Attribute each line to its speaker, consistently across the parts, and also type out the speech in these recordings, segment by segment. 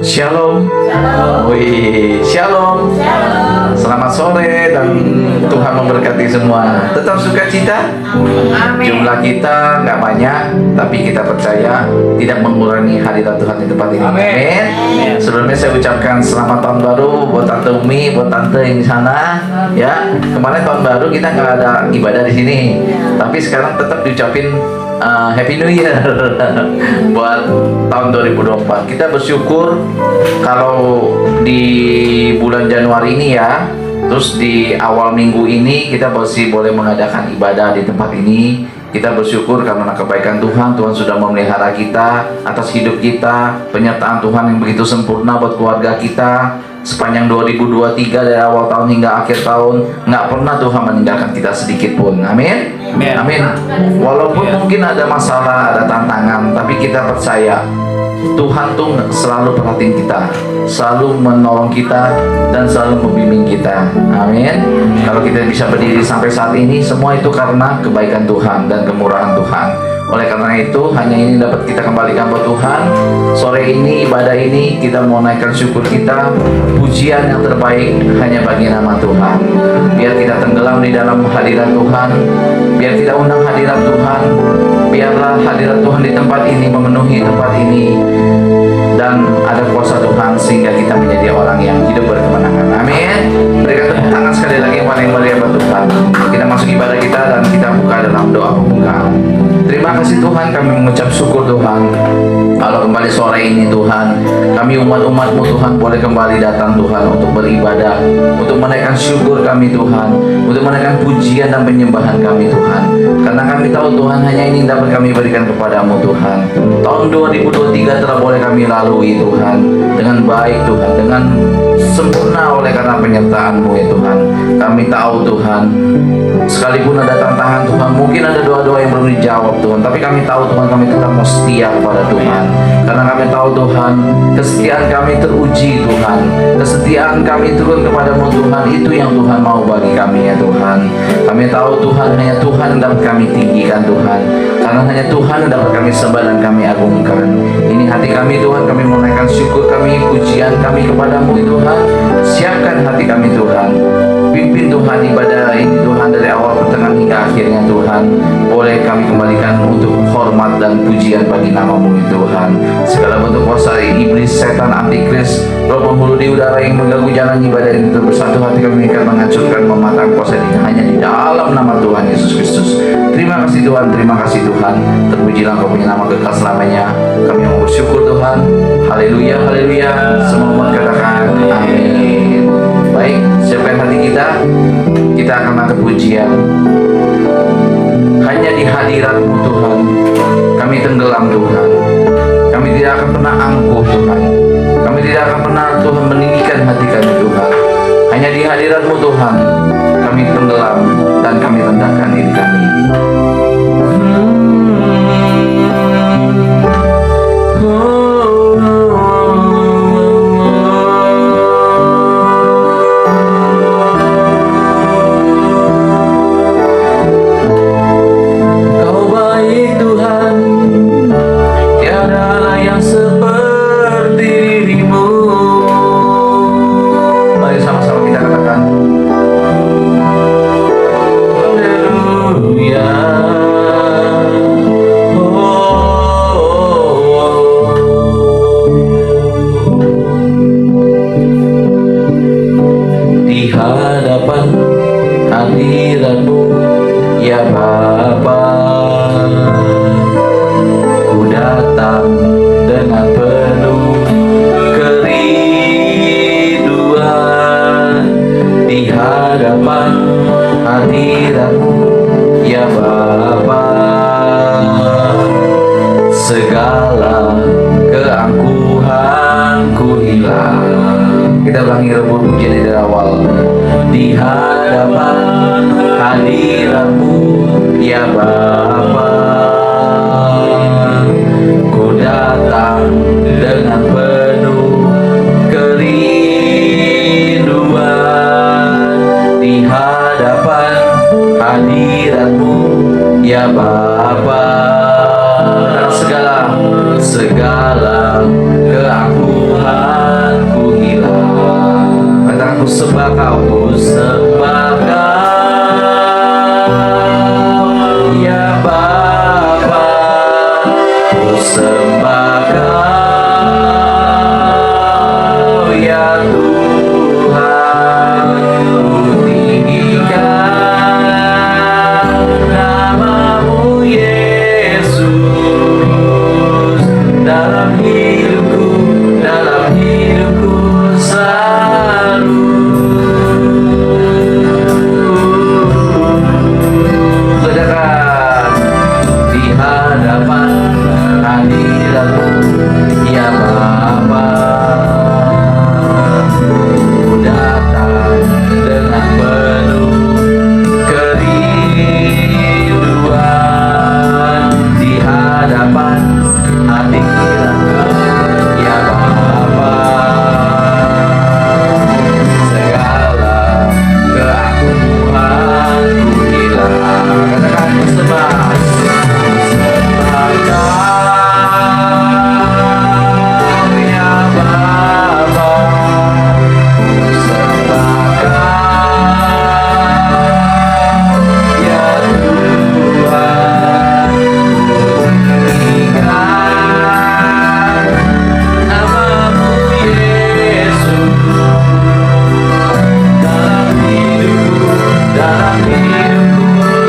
Speaker 1: Shalom. Wih, shalom. Selamat sore dan Tuhan memberkati semua. Tetap sukacita. Jumlah kita nggak banyak, tapi kita percaya tidak mengurangi hadirat Tuhan di tempat ini. Amin. Sebelumnya saya ucapkan selamat tahun baru buat Tante Umi, buat Tante yang di sana. Ya, kemarin tahun baru kita nggak ada ibadah di sini, tapi sekarang tetap diucapin Happy New Year buat tahun 2024. Kita bersyukur kalau di bulan Januari ini ya, terus di awal minggu ini kita masih boleh mengadakan ibadah di tempat ini. Kita bersyukur karena kebaikan Tuhan. Tuhan sudah memelihara kita atas hidup kita, penyertaan Tuhan yang begitu sempurna buat keluarga kita sepanjang 2023 dari awal tahun hingga akhir tahun. Nggak pernah Tuhan meninggalkan kita sedikit pun. Amin. Amin. Walaupun mungkin ada masalah, ada tantangan, tapi kita percaya Tuhan tuh selalu perhatiin kita, selalu menolong kita, dan selalu membimbing kita. Amin. Kalau kita bisa berdiri sampai saat ini, semua itu karena kebaikan Tuhan dan kemurahan Tuhan. Oleh karena itu, hanya ini dapat kita kembalikan buat Tuhan. Sore ini, ibadah ini, kita mau naikkan syukur kita. Pujian yang terbaik hanya bagi nama Tuhan. Biar kita tenggelam di dalam hadirat Tuhan. Biar kita undang hadirat Tuhan. Biarlah hadirat Tuhan di tempat ini memenuhi tempat ini. Dan ada kuasa Tuhan sehingga kita menjadi orang yang hidup berkemenangan. Amin. Berikan tepuk tangan sekali lagi yang paling meriah buat Tuhan. Kita masuk ibadah kita dan kita buka dalam doa pembukaan. Terima kasih Tuhan, kami mengucap syukur Tuhan. Kalau kembali sore ini Tuhan, kami umat-umat-Mu Tuhan boleh kembali datang Tuhan untuk beribadah, untuk menaikkan syukur kami Tuhan, untuk menaikkan pujian dan penyembahan kami Tuhan. Karena kami tahu Tuhan hanya ini dapat kami berikan kepadamu Tuhan. Tahun 2023 telah boleh kami lalui Tuhan dengan baik Tuhan, dengan sempurna oleh karena penyertaan-Mu ya Tuhan. Kami tahu Tuhan, sekalipun ada tantangan Tuhan, mungkin ada doa-doa yang belum dijawab Tuhan, tapi kami tahu Tuhan, kami tetap mau setia kepada Tuhan. Karena kami tahu Tuhan, kesetiaan kami teruji Tuhan, kesetiaan kami turun kepadamu Tuhan, itu yang Tuhan mau bagi kami ya Tuhan. Kami tahu Tuhan, hanya Tuhan yang dapat kami tinggikan Tuhan, karena hanya Tuhan yang dapat kami sembah dan kami agungkan. Ini hati kami Tuhan, kami menaikkan syukur kami, pujian kami kepadamu Tuhan. Siapkan hati kami Tuhan, pimpin Tuhan ibadah ini Tuhan dari awal pertengahan hingga akhirnya Tuhan. Boleh kami kembalikan untuk hormat dan pujian bagi nama-Mu Tuhan. Segala bentuk kuasa iblis, setan, antikris, roh penghulu di udara yang mengganggu jalan ibadah ini bersatu hati kami akan menghancurkan, mematahkan kuasa ini hanya di dalam nama Tuhan Yesus Kristus. Terima kasih Tuhan, terima kasih Tuhan. Terpujilah Kau punya nama kekal selamanya. Kami mau bersyukur Tuhan. Haleluya, haleluya. Semua umat katakan amin. Baik, siapkan hati kita akan angkat pujian. Hanya di hadirat-Mu Tuhan kami tenggelam Tuhan. Kami tidak akan pernah angkuh Tuhan. Kami tidak akan pernah Tuhan meninggikan hati kami Tuhan. Hanya di hadirat-Mu Tuhan kami tenggelam dan kami rendahkan diri kami. Kita ulangi rebut pujian dari awal. Di hadapan hadirat-Mu ya Bapa, ku datang dengan penuh kerinduan. Di hadapan hadirat-Mu ya Bapa, segala keangkuhan ku sembah Kau, ku sembah Kau, ya Bapa, ku sembah Kau, ya Tuhan, ku tinggikan namamu Yesus dalam hidupku selalu. Saudara, di hadapan hadiratmu ya Bapa, ku datang dengan penuh kerinduan di hadapan hadiratmu ya Bapa. Segala keagungan ku hilang. Katakan ku sembah Kau ya Bapa, ku sembah Kau ya Tuhan, ku tinggikan namamu Yesus dalam hidupku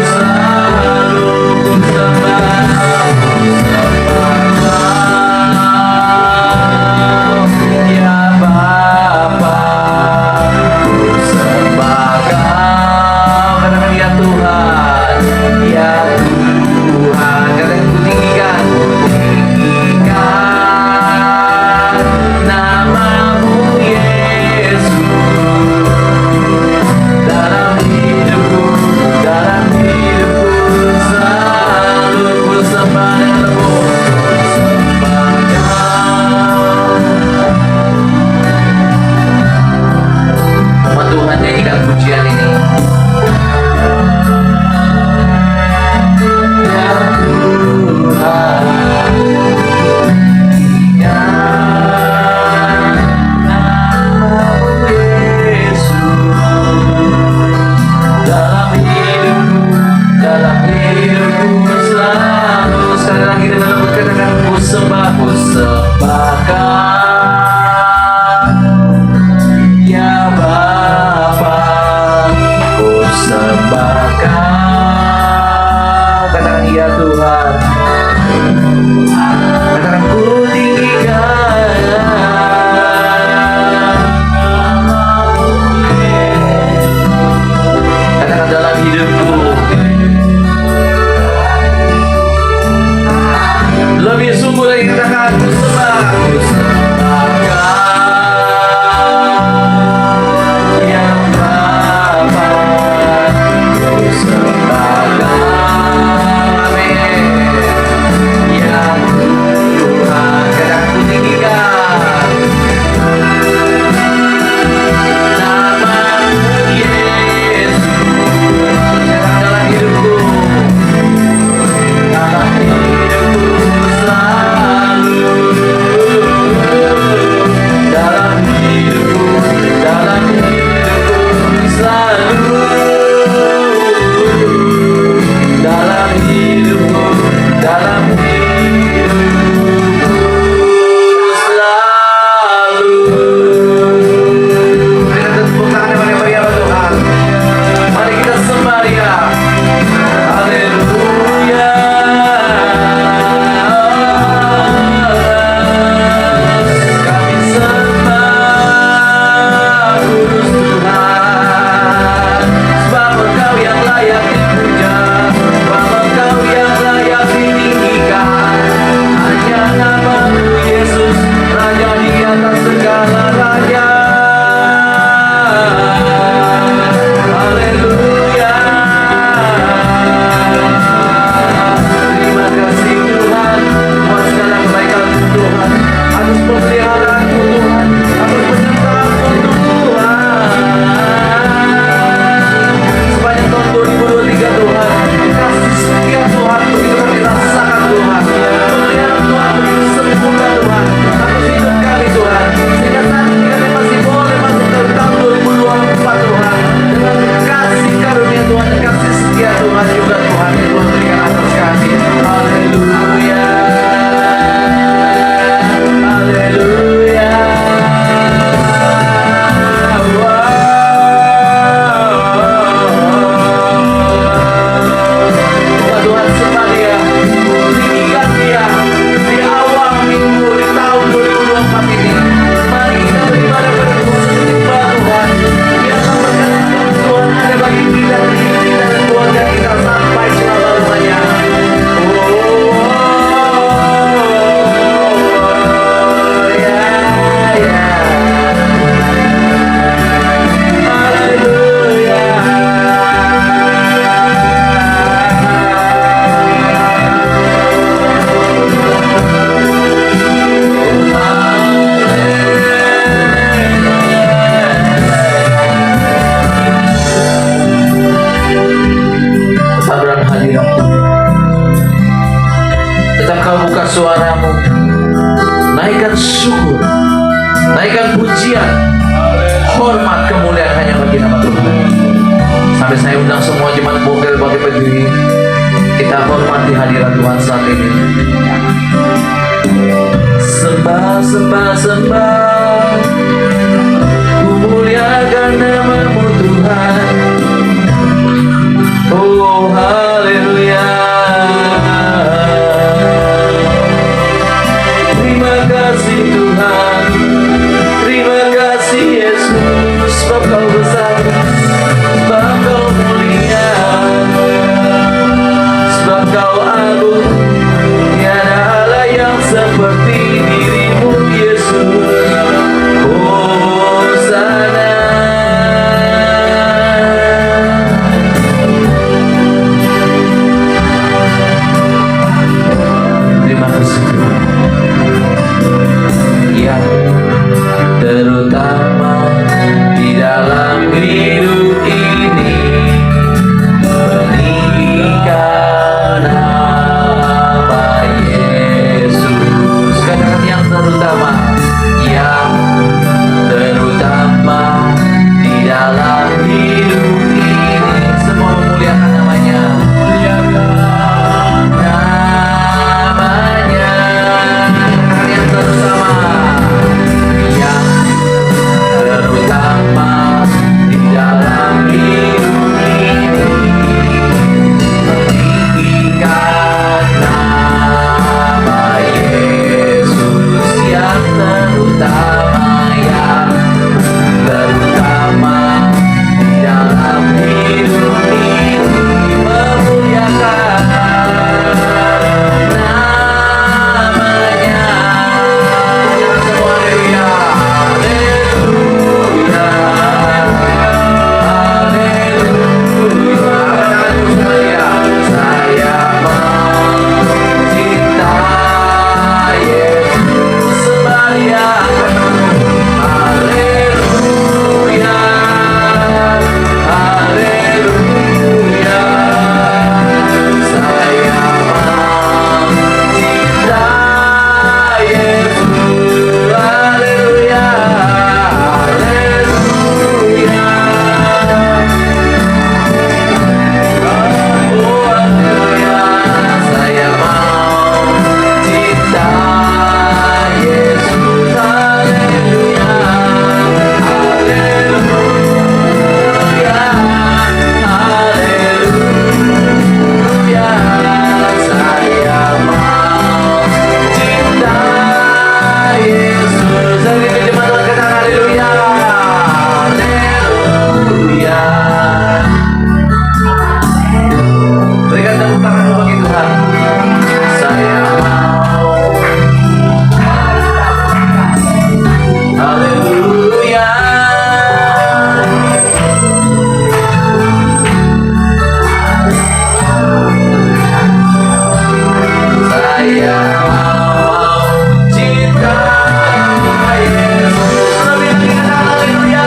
Speaker 1: selalu. Ku sembah Kau ya Bapa, ku sembah Kau. Katakan ya Tuhan, ya Tuhan. Katakan ku tinggikan namamu Yesus dalam hidupku selalu. Ku sembah dengan lembut, ku sembah Kau. Umat Tuhan, nyanyikan pujian ini. Ya Tuhan, tinggikan namamu Yesus dalam hidupku selalu. Sekali lagi dengan lembut katakan ku sembah Kau ya Bapa, ku sembah Kau. Katakan ya Tuhan, katakan ku tinggikan namamu Yesus. Katakan dalam hidupku. Lebih sungguh lagi katakan suaramu, naikkan syukur, naikkan pujian, hormat, kemuliaan hanya bagi nama Tuhan. Sampai saya undang semua jemaat Bokel bagi berdiri, kita hormati hadirat Tuhan saat ini. Sembah, sembah, sembah, ku muliakan namamu Tuhan. Oh haleluya. Terima kasih Tuhan, terima kasih Yesus, sebab Kau besar, sebab Kau mulia, sebab Kau agung. Tiada Allah yang seperti dirimu Yesus. Hosana. Terima kasih Tuhan. Ya, terutama di dalam hidup ini, peninggikan nama Yesus. Katakan yang terutama, yang terutama di dalam hidup ini, semua memuliakan namanya. Namanya yang terutama, yang terutama di dalam hidup ini, meninggikan nama Yesus. Yang terutama, yang terutama di dalam hidup ini, memuliakan namanya. Semua haleluya, haleluya, haleluya. Saya mencinta Yesus, sembah Dia. Haleluya, haleluya. Saya mencinta Yesus. Haleluya, haleluya. Oh haleluya, saya mau cinta Yesus. Haleluya, haleluya, haleluya. Saya mau cinta Yesus. Hari ini jemaat katakan haleluya, haleluya. Berikan tepuk tangan bagi Tuhan. Saya mau. Haleluya. Saya mau cinta Yesus. Lebih lagi kata haleluya.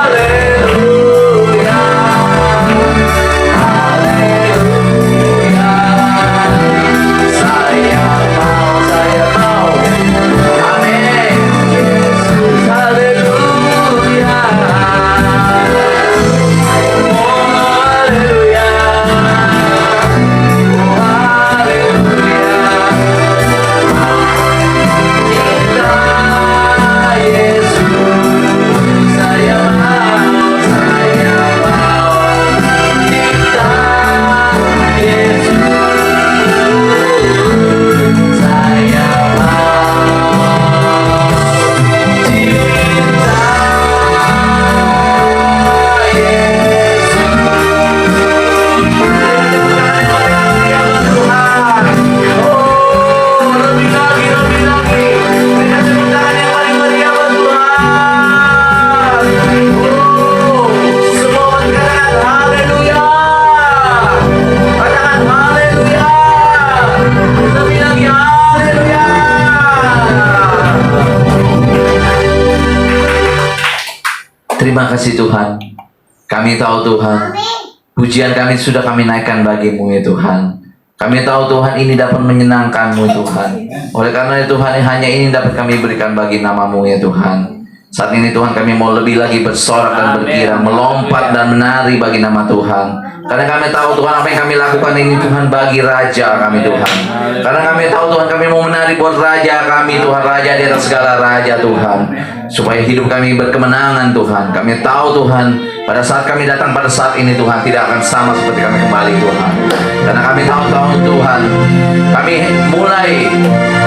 Speaker 1: Haleluya. Haleluya. Saya mau. Amin. Yesus, haleluya. Oh haleluya. Oh haleluya. Cinta Yesus. Saya mau. Cinta Yesus. Saya mau cinta Yesus. Oh, lebih lagi. Berikan tepuk tangan yang paling meriah buat Tuhan. Oh, semua katakan haleluya. Katakan haleluya. Lebih lagi haleluya. Terima kasih Tuhan. Kami tahu Tuhan, pujian kami sudah kami naikkan bagimu ya Tuhan. Kami tahu Tuhan ini dapat menyenangkan-Mu Tuhan. Oleh karena itu Tuhan, hanya ini dapat kami berikan bagi nama-Mu ya Tuhan. Saat ini Tuhan, kami mau lebih lagi bersorak dan berkirang, melompat dan menari bagi nama Tuhan. Karena kami tahu Tuhan, apa yang kami lakukan ini Tuhan bagi Raja kami Tuhan. Karena kami tahu Tuhan, kami mau menari buat Raja kami Tuhan, Raja di atas segala Raja Tuhan. Supaya hidup kami berkemenangan Tuhan. Kami tahu Tuhan, pada saat kami datang pada saat ini Tuhan, tidak akan sama seperti kami kembali Tuhan. Karena kami tahu Tuhan, kami mulai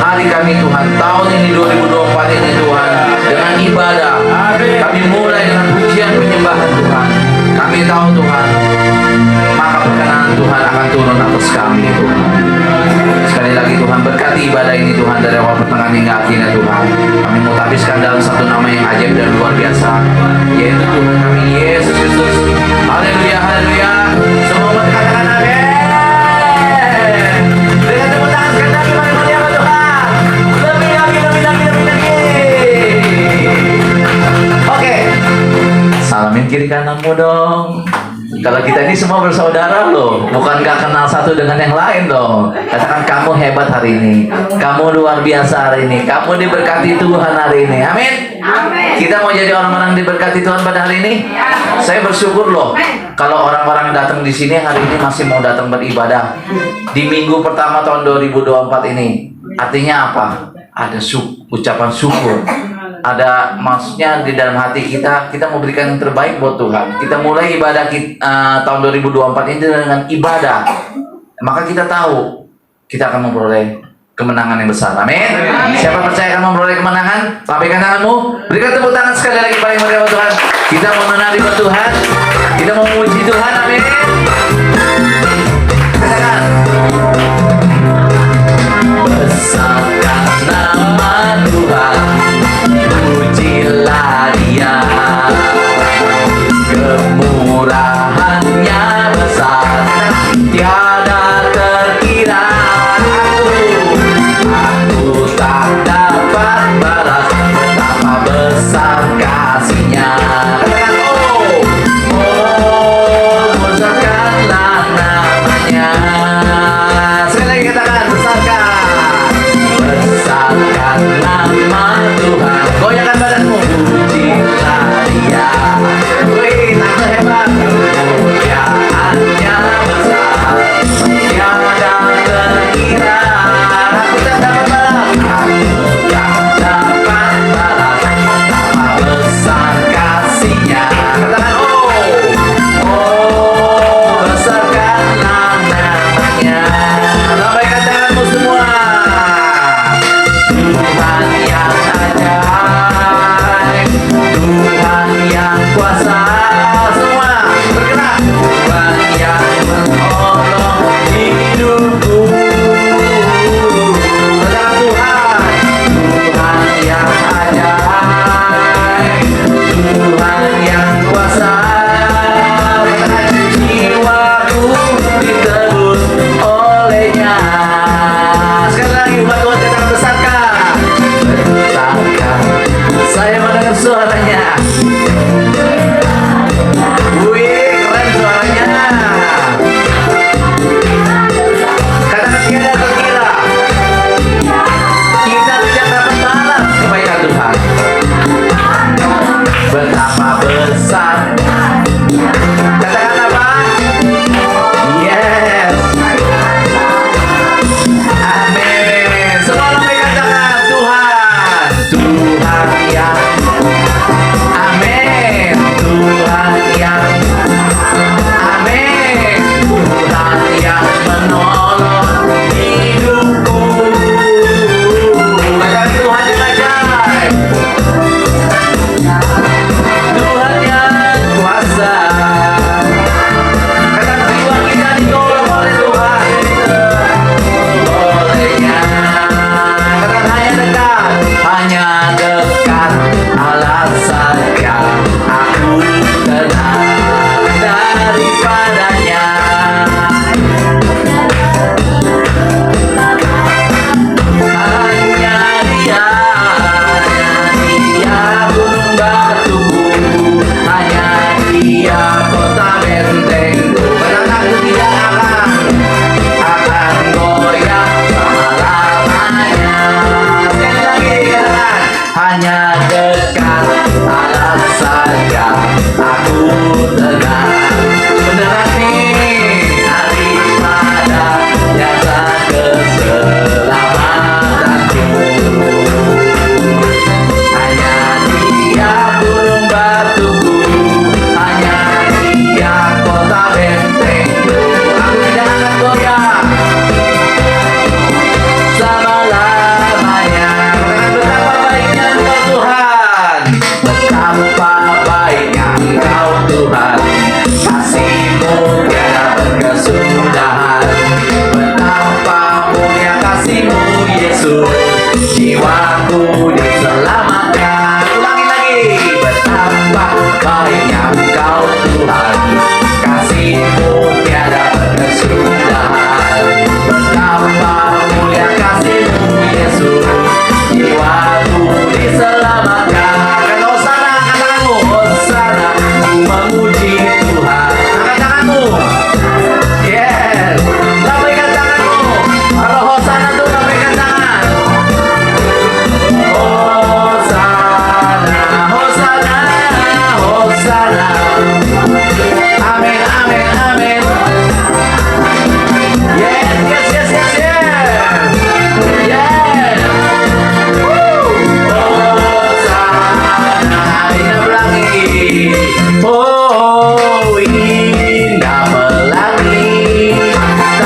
Speaker 1: hari kami Tuhan, tahun ini 2024 ini Tuhan, dengan ibadah. Kami mulai dengan pujian penyembahan Tuhan. Kami tahu Tuhan, maka perkenan Tuhan akan turun atas kami Tuhan. Sekali lagi Tuhan, berkati ibadah ini Tuhan, dari awal pertengahan hingga akhirnya Tuhan. Kami mau tabiskan dalam satu nama yang ajaib dan luar biasa, yaitu Tuhan kami Yesus Kristus. Haleluya, haleluya. Semua umat katakan amin. Berikan tepuk tangan sekali lagi, mari muliakan Tuhan. Lebih lagi, lebih lagi, lebih lagi. Oke, salamin kiri kananmu dong. Kalau kita ini semua bersaudara loh, bukan gak kenal satu dengan yang lain dong. Katakan, kamu hebat hari ini, kamu luar biasa hari ini, kamu diberkati Tuhan hari ini. Amin.
Speaker 2: Amin.
Speaker 1: Kita mau jadi orang-orang diberkati Tuhan pada hari ini. Saya bersyukur loh, kalau orang-orang datang di sini hari ini masih mau datang beribadah di minggu pertama tahun 2024 ini. Artinya apa? Ada ucapan syukur. Ada maksudnya di dalam hati kita mau berikan yang terbaik buat Tuhan. Kita mulai ibadah tahun 2024 ini dengan ibadah. Maka kita tahu kita akan memperoleh kemenangan yang besar. Amin. Siapa percaya akan memperoleh kemenangan? Lambaikan tanganmu. Berikan tepuk tangan sekali lagi paling meriah buat Tuhan. Kita mau menari buat Tuhan. Kita mau memuji Tuhan. Amin. Katakan, besarkan nama Tuhan, pujilah Dia, kemurahannya besar, tiada terkira. Aku tak dapat balas betapa besar kasih-Nya. Katakan, oh besar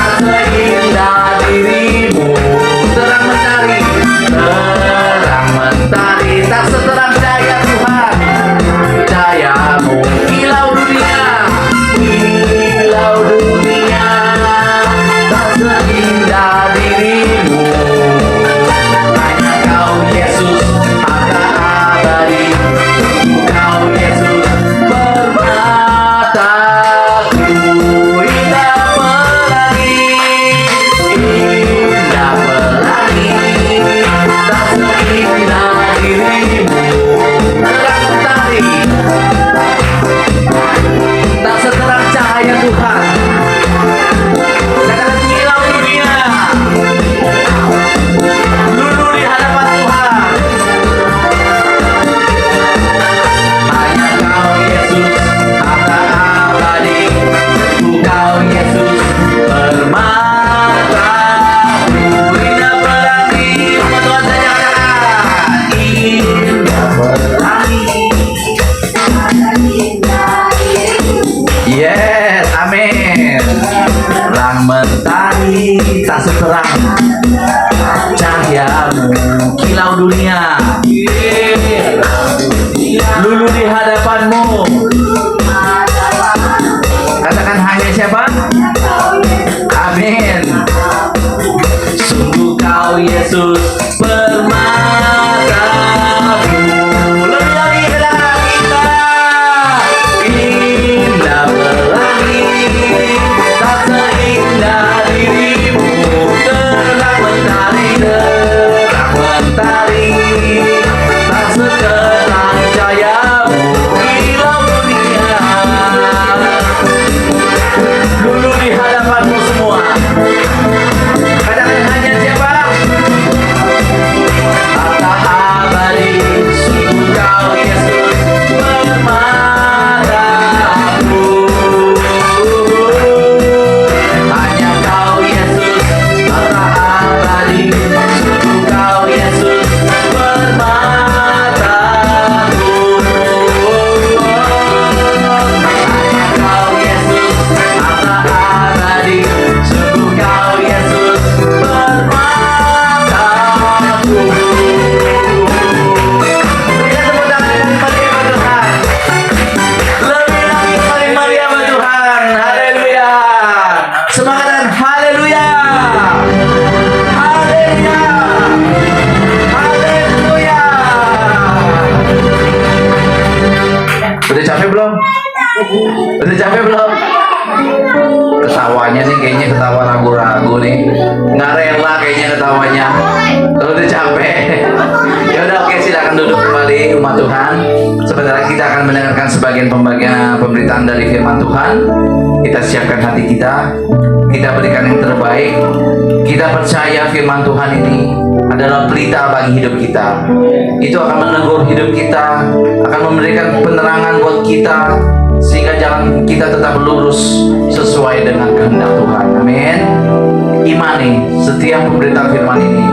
Speaker 1: tak seindah dirimu. Terang mentari, tak seterang cahaya Tuhan. Cahayamu kilau dunia, tak seindah dirimu. Hanya kau Yesus, harta abadi. Kau Yesus, permataku. Indah pelangi, tak seindah dirimu. Terang mentari, tak seterang cahaya Tuhan. Katakan kilau dunia, lulu di hadapan Tuhan. Hanya kau Yesus, harta abadi. Kau Yesus, permataku. Indah pelangi, Tuhan saja katakan. Indah pelangi. Yes, amin. Terang mentari, tak seterang cahayamu. Kilau dunia, lulu di hadapanmu. Katakan hanya siapa? Amin. Sungguh kau Yesus, permataku. Lebih lagi katakan kita. Indah pelangi, tak seindah dirimu. Terang mentari, tak seterang cahayamu. Kilau dunia, lulu di hadapanmu semua. Katakan hanya siapa? Harta abadi. Sungguh kau Yesus, permataku. Hanya kau Yesus, harta abadi. Sungguh kau Yesus, permataku. Hanya kau Yesus, harta abadi. Sungguh kau Yesus, permataku. Berikan tepuk tangan yang meriah bagi Tuhan. Lebih lagi paling meriah bagi Tuhan. Haleluya. Semangat dan haleluya. Haleluya. Haleluya. Udah capek belum? Udah capek belum? Ketawanya sih kayaknya ketawa ragu-ragu nih. Nggak rela kayaknya ketawanya. Kalau udah capek. Ya udah, oke, silakan duduk kembali umat Tuhan. Sebentar lagi kita akan mendengarkan sebagian pemberitaan dari firman Tuhan. Kita siapkan hati kita. Kita berikan yang terbaik. Kita percaya firman Tuhan ini adalah pelita bagi hidup kita. Itu akan menegur hidup kita, akan memberikan penerangan buat kita, sehingga jalan kita tetap lurus sesuai dengan kehendak Tuhan. Amin. Imani setiap pemberitaan firman ini.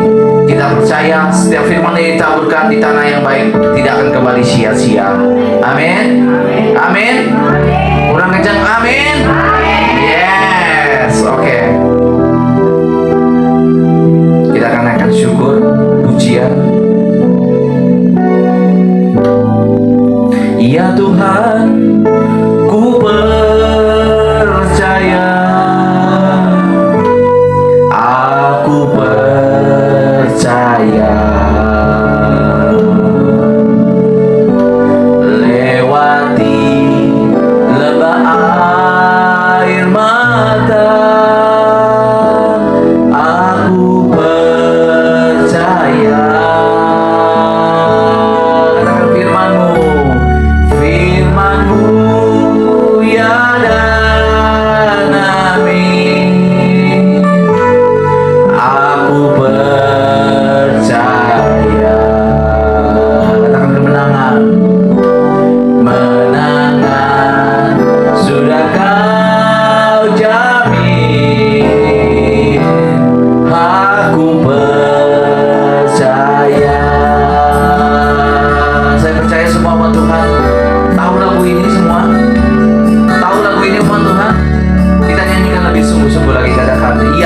Speaker 1: Kita percaya setiap firman ini ditaburkan di tanah yang baik, tidak akan kembali sia-sia. Amin. Amin. Kurang kencang, amin. Yes, oke. Kita akan naikkan syukur, pujian. Ya Tuhan, ku percaya, aku percaya. Lewati 'air mata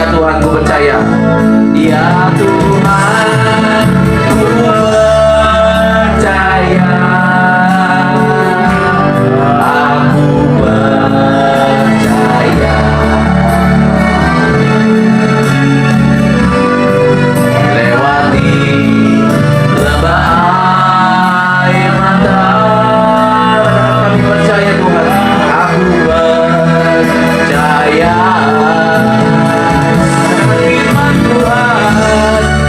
Speaker 1: Ya Tuhan, ku percaya. Ya Tuhan, ku percaya. Aku percaya. Lewati lembah air mata, kami percaya Tuhan. Aku percaya. Firman Tuhan,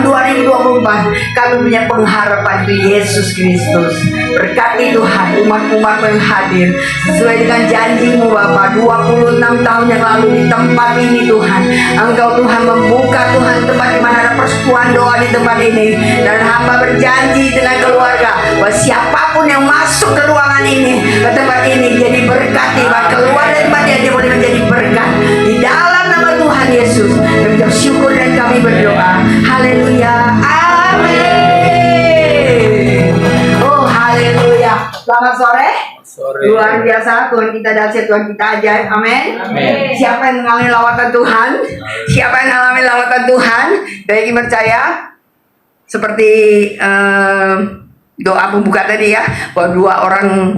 Speaker 2: tahun 2024 kami punya pengharapan di Yesus Kristus. Berkati Tuhan umat-umat yang hadir sesuai dengan janji-Mu Bapa 26 tahun yang lalu di tempat ini Tuhan. Engkau Tuhan membuka Tuhan tempat di mana ada persekutuan doa di tempat ini, dan hamba berjanji dengan keluarga bahwa siapapun yang masuk ke ruangan ini, ke tempat ini, jadi berkati, bahkan keluar dari tempat ini dia boleh menjadi berkat di dalam nama Tuhan Yesus. Kami bersyukur dan kami berdoa. Haleluya. Amin. Oh haleluya. Selamat sore. Luar biasa, Tuhan kita dahsyat, Tuhan kita ajaib. Amin. Siapa yang mengalami lawatan Tuhan? Siapa yang mengalami lawatan Tuhan? Baik, percaya seperti doa pembuka tadi ya, bahwa 2 orang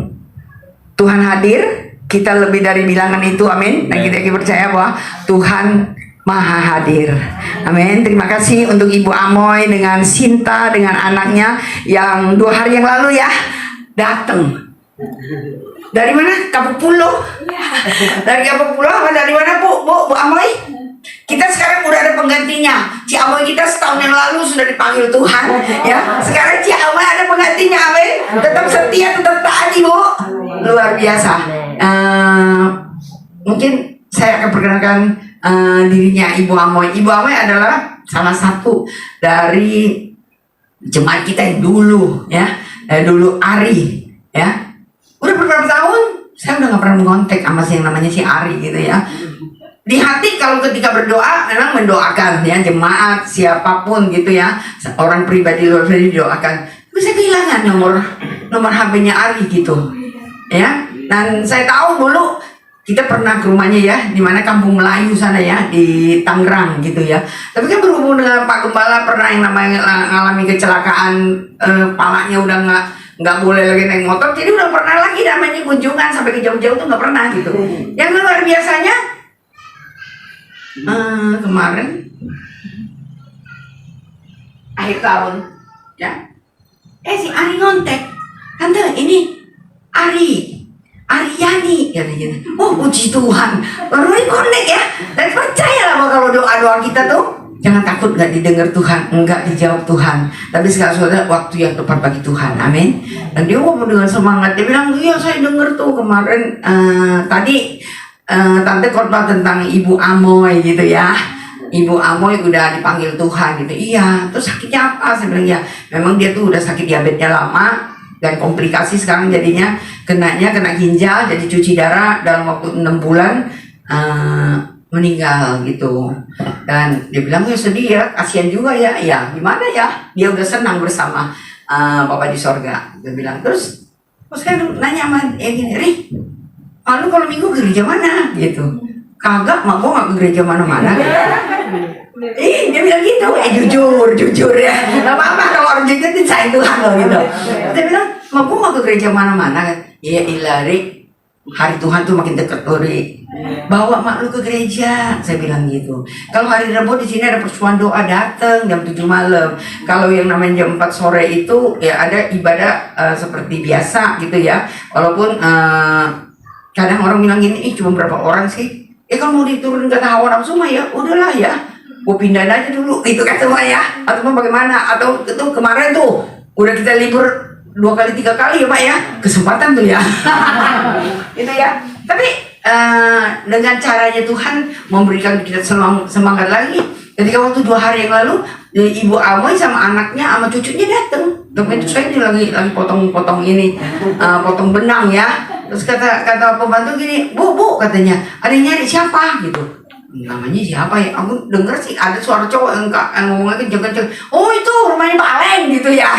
Speaker 2: Tuhan hadir, kita lebih dari bilangan itu. Amin. Dan kita percaya bahwa Tuhan Maha hadir. Amin. Terima kasih untuk Ibu Amoy dengan Sinta dengan anaknya yang 2 hari yang lalu ya datang. Dari mana? Kampung Pulau. Dari Kampung Pulau apa dari mana Bu Amoy? Kita sekarang udah ada penggantinya. Ci Amoy kita setahun yang lalu sudah dipanggil Tuhan ya. Sekarang Ci Amoy ada penggantinya. Amin. Tetap setia, tetap taat Ibu. Luar biasa. Mungkin saya akan perkenalkan dirinya Ibu Amoy. Ibu Amoy adalah salah satu dari jemaat kita yang dulu ya, dulu Ari ya. Udah beberapa tahun saya udah gak pernah mengontek sama si yang namanya si Ari gitu ya. Di hati kalau ketika berdoa memang mendoakan ya, jemaat siapapun gitu ya, orang pribadi luar pribadi didoakan. Tapi saya kehilangan nomor HP-nya Ari gitu ya. Dan saya tahu dulu kita pernah ke rumahnya ya, di mana Kampung Melayu sana ya, di Tangerang gitu ya. Tapi kan berhubung dengan Pak Gembala pernah yang namanya ngalami kecelakaan, palanya udah nggak boleh lagi naik motor, jadi udah pernah lagi namanya kunjungan sampai ke jauh-jauh tuh nggak pernah gitu. Yang luar biasanya kemarin akhir tahun ya, si Ari ngontek, tante ini Aryani ya gitu. Oh puji Tuhan, baru ini connect ya. Dan percayalah bahwa kalau doa-doa kita tuh jangan takut nggak didengar Tuhan, nggak dijawab Tuhan. Tapi segala sesuatu waktu yang tepat bagi Tuhan. Amin. Dan dia ngomong dengan semangat. Dia bilang, iya saya dengar tuh kemarin tadi tante khotbah tentang Ibu Amoy gitu ya. Ibu Amoy udah dipanggil Tuhan gitu. Iya. Terus sakitnya apa? Saya bilang ya, memang dia tuh udah sakit diabetesnya lama dan komplikasi sekarang jadinya kena ginjal, jadi cuci darah dalam waktu 6 bulan. Meninggal gitu. Dan dia bilang ya sedih ya, kasihan juga ya. Ya gimana ya, dia udah senang bersama Bapak di sorga. Dia bilang terus saya nanya sama gini, Ri, lu kalau minggu ke gereja mana gitu? Kagak, mak gua gak ke gereja mana-mana gitu. Dia bilang gitu, jujur ya, gak apa-apa kalau orang jujur itu sayang Tuhan loh gitu. Dia bilang, mak gua gak ke gereja mana-mana kan. Iya ilah Ri, hari Tuhan tuh makin dekat loh Ri. Bawa mak lu ke gereja, saya bilang gitu. Kalau hari Rabu di sini ada persekutuan doa, datang jam 7 malam. Kalau yang namanya jam 4 sore itu ya ada ibadah seperti biasa gitu ya. Walaupun kadang orang bilang gini, cuma berapa orang sih? Kalau mau diturunkan kata hawa nafsu mah ya udahlah ya, gua pindahin aja dulu gitu kan semua ya. Atau bagaimana? Atau itu kemarin tuh udah kita libur 2 kali 3 kali ya Pak ya, kesempatan tuh ya. Itu ya. Tapi dengan caranya Tuhan memberikan kita semangat lagi. Ketika waktu 2 hari yang lalu Ibu Amoy sama anaknya sama cucunya datang. Tapi itu saya lagi potong ini potong benang ya. Terus kata pembantu gini, bu katanya ada yang nyari siapa gitu. Namanya siapa ya? Aku denger sih ada suara cowok yang ngomongnya kenceng-kenceng. Oh itu rumahnya Pak Aleng gitu ya.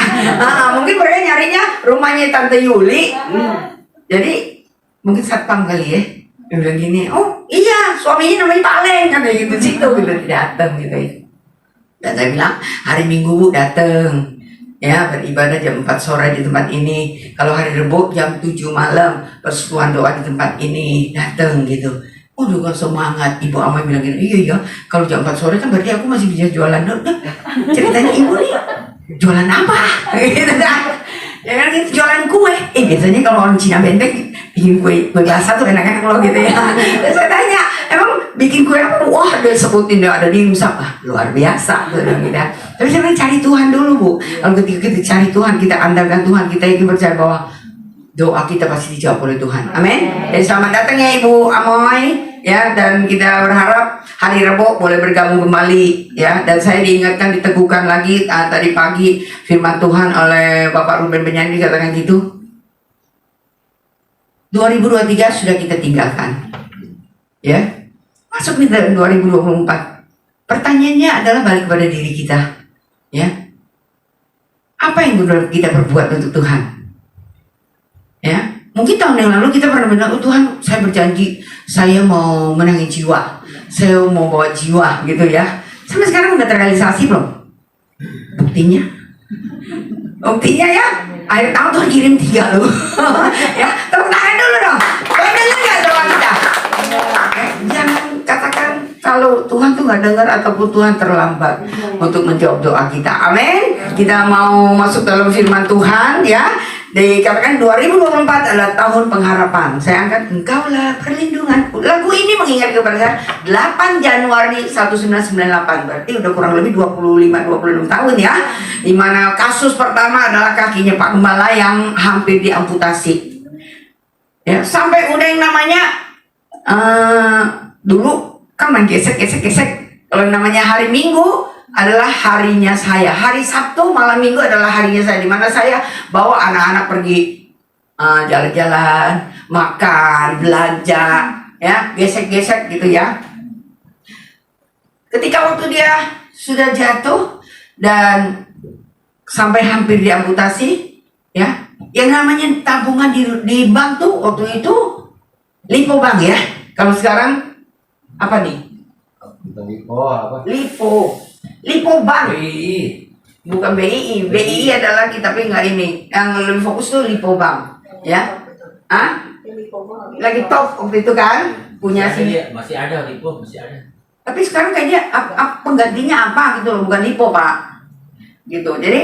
Speaker 2: Mungkin mereka nyarinya rumahnya Tante Yuli. Jadi mungkin satpam kali ya. Dia bilang gini, oh iya suaminya namanya Pak Aleng kan gitu situ gitu datang gitu ya. Dan saya bilang hari Minggu Bu datang ya beribadah jam 4 sore di tempat ini. Kalau hari Rebo jam 7 malam persekutuan doa di tempat ini datang gitu. Oh juga semangat. Ibu Amoy bilang gini, iya kalau jam 4 sore kan berarti aku masih bisa jualan dong. Ceritanya ibu nih jualan apa? Gitu kan. Ya kan gitu, jualan kue. Biasanya kalau orang Cina benteng bikin kue basah tuh enak-enak loh gitu ya. Terus saya tanya, emang bikin kue apa? Wah, dia sebutin dia ada dimsum. Luar biasa tuh kita. Tapi sebenarnya cari Tuhan dulu, Bu. Kalau ketika kita cari Tuhan, kita andalkan Tuhan, kita yakin percaya bahwa doa kita pasti dijawab oleh Tuhan. Amin. Jadi selamat datang ya Ibu Amoy, ya, dan kita berharap hari Rabu boleh bergabung kembali, ya. Dan saya diingatkan, diteguhkan lagi tadi pagi firman Tuhan oleh Bapak Ruben Benyanyi dikatakan gitu. 2023 sudah kita tinggalkan, ya, masuk di tahun 2024. Pertanyaannya adalah balik kepada diri kita, ya, apa yang benar kita perbuat untuk Tuhan, ya. Mungkin tahun yang lalu kita pernah bilang, oh Tuhan, saya berjanji saya mau menangin jiwa, saya mau bawa jiwa, gitu ya. Sampai sekarang udah terrealisasi belum? Buktinya ya, akhir tahun Tuhan kirim 3 loh. Ya, tepuk tangan dulu dong. Tuhan dengar nggak doa kita? Jangan katakan kalau Tuhan tuh nggak dengar ataupun Tuhan terlambat untuk menjawab doa kita. Amin. Kita mau masuk dalam firman Tuhan, ya. Dikatakan 2024 adalah tahun pengharapan. Saya angkat engkaulah perlindungan. Lagu ini mengingat kepada saya 8 Januari 1998. Berarti udah kurang lebih 25-26 tahun, ya. Dimana kasus pertama adalah kakinya Pak Gembala yang hampir diamputasi, ya. Sampai udah yang namanya dulu kan main gesek. Kalau yang namanya hari Minggu adalah harinya saya, hari Sabtu malam Minggu adalah harinya saya, dimana saya bawa anak-anak pergi jalan-jalan, makan, belanja, ya, gesek-gesek gitu, ya. Ketika waktu dia sudah jatuh dan sampai hampir diamputasi, ya, yang namanya tabungan di bank tuh waktu itu Lipo Bank, ya. Kalau sekarang apa nih? Lipo Bank. Bukan BII. BII adalah kita, tapi nggak ini. Yang lebih fokus tuh Lipo Bank, ya. Lagi top waktu itu kan, punya sih.
Speaker 3: Masih ada Lipo, masih ada.
Speaker 2: Tapi sekarang kayaknya penggantinya apa gitu loh, bukan Lipo, Pak. Gitu. Jadi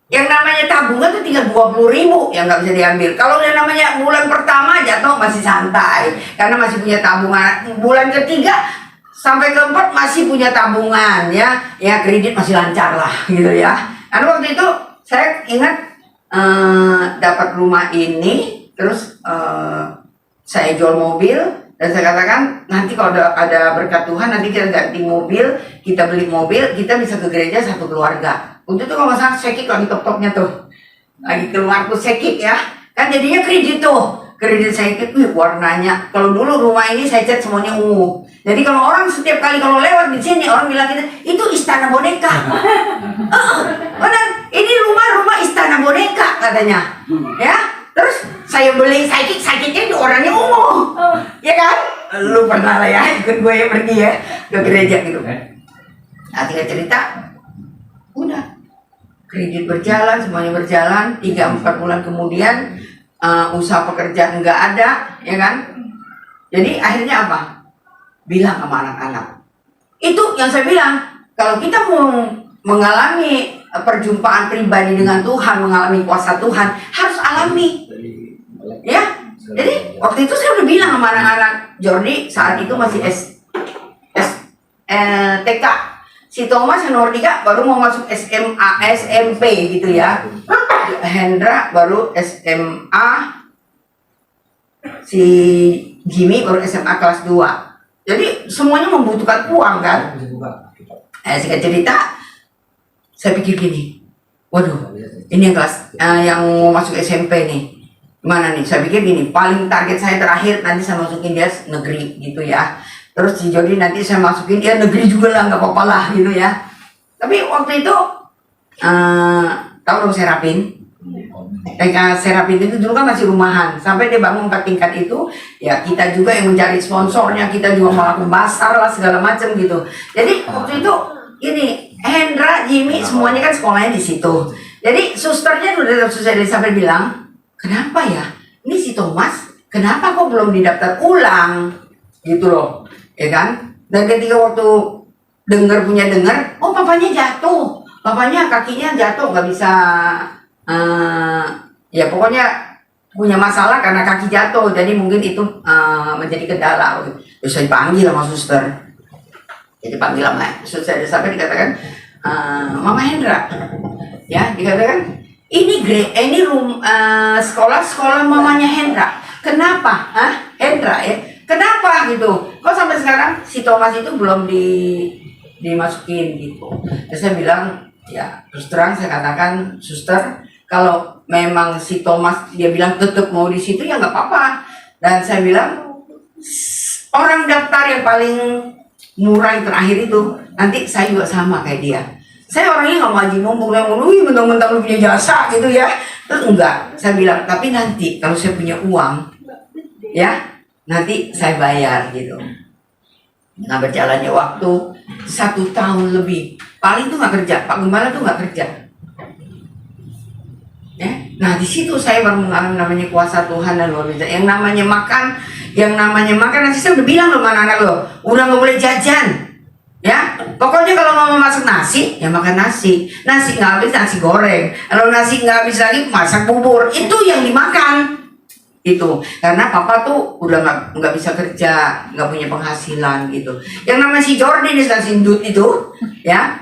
Speaker 2: yang namanya tabungan tuh tinggal 20.000 yang nggak bisa diambil. Kalau yang namanya bulan pertama jatuh masih santai karena masih punya tabungan. Bulan ketiga sampai keempat masih punya tabungan, ya, kredit masih lancar lah, gitu ya. Karena waktu itu saya ingat dapat rumah ini, terus saya jual mobil dan saya katakan nanti kalau ada berkat Tuhan nanti kita ganti mobil, kita beli mobil, kita bisa ke gereja satu keluarga. Untuk itu kalau nggak salah sekik lagi top-topnya tuh, lagi keluar tuh sekik, ya, kan jadinya kredit tuh. Kredit sekik, warnanya. Kalau dulu rumah ini saya cat semuanya ungu. Jadi kalau orang setiap kali kalau lewat di sini orang bilang itu istana boneka. Benar, ini rumah istana boneka katanya, ya. Terus saya beli sakitnya itu orangnya ungu, ya kan? Lu pernah lah ya ikut gue yang pergi ya ke gereja gitu kan. Nah, tinggal cerita, udah kredit berjalan, semuanya berjalan. 3-4 bulan kemudian usaha pekerjaan nggak ada, ya kan? Jadi akhirnya apa? Bilang sama anak-anak. Itu yang saya bilang, kalau kita mau mengalami perjumpaan pribadi dengan Tuhan, mengalami kuasa Tuhan, harus alami, ya. Jadi waktu itu saya udah bilang sama anak-anak, Jordi saat itu masih TK, si Thomas yang nomor 3 baru mau masuk SMA, SMP gitu, ya. Hendra baru SMA, si Jimmy baru SMA kelas 2. Jadi semuanya membutuhkan uang kan. Singkat cerita, saya pikir gini, waduh, ini yang kelas yang mau masuk SMP nih, gimana nih? Saya pikir gini, paling target saya terakhir nanti saya masukin dia negeri gitu, ya. Terus si Jody nanti saya masukin dia negeri juga lah, nggak apa-apa lah gitu, ya. Tapi waktu itu tahu dong Serapin. Serapin itu dulu kan masih rumahan, sampai dia bangun 4 tingkat itu, ya kita juga yang mencari sponsornya, kita juga melakukan basar lah segala macam gitu. Jadi waktu itu ini Hendra, Jimmy semuanya kan sekolahnya di situ. Jadi susternya udah sampai bilang, kenapa ya ini si Thomas, kenapa kok belum didaftar ulang gitu loh, ya kan? Dan ketika waktu dengar, oh papanya jatuh, papanya kakinya jatuh nggak bisa. Ya pokoknya punya masalah karena kaki jatuh, jadi mungkin itu menjadi kendala. Terus saya panggil sama suster. Jadi panggil sama suster sampai dikatakan, Mama Hendra, ya dikatakan ini sekolah mamanya Hendra. Kenapa? Hendra ya. Kenapa gitu? Kok sampai sekarang si Thomas itu belum dimasukin gitu? Terus saya bilang, ya terus terang saya katakan, suster, kalau memang si Thomas dia bilang tetap mau di situ ya nggak apa-apa. Dan saya bilang orang daftar yang paling murah yang terakhir itu nanti saya juga sama kayak dia. Saya orangnya nggak mau haji mumpung yang mentang-mentang lu punya jasa gitu ya. Terus enggak, saya bilang tapi nanti kalau saya punya uang, ya nanti saya bayar gitu. Nah berjalannya waktu 1 tahun lebih, paling tuh nggak kerja, Pak Gembala tuh nggak kerja. Ya, nah di situ saya baru mengalami namanya kuasa Tuhan dan luar biasa. Yang namanya makan nanti saya udah bilang loh sama anak lo, udah nggak boleh jajan. Ya, pokoknya kalau mau masak nasi, ya makan nasi. Nasi nggak habis, nasi goreng. Kalau nasi nggak habis lagi, masak bubur. Itu yang dimakan. Itu karena papa tuh udah nggak bisa kerja, nggak punya penghasilan gitu. Yang namanya si Jordi dan si Indut itu, ya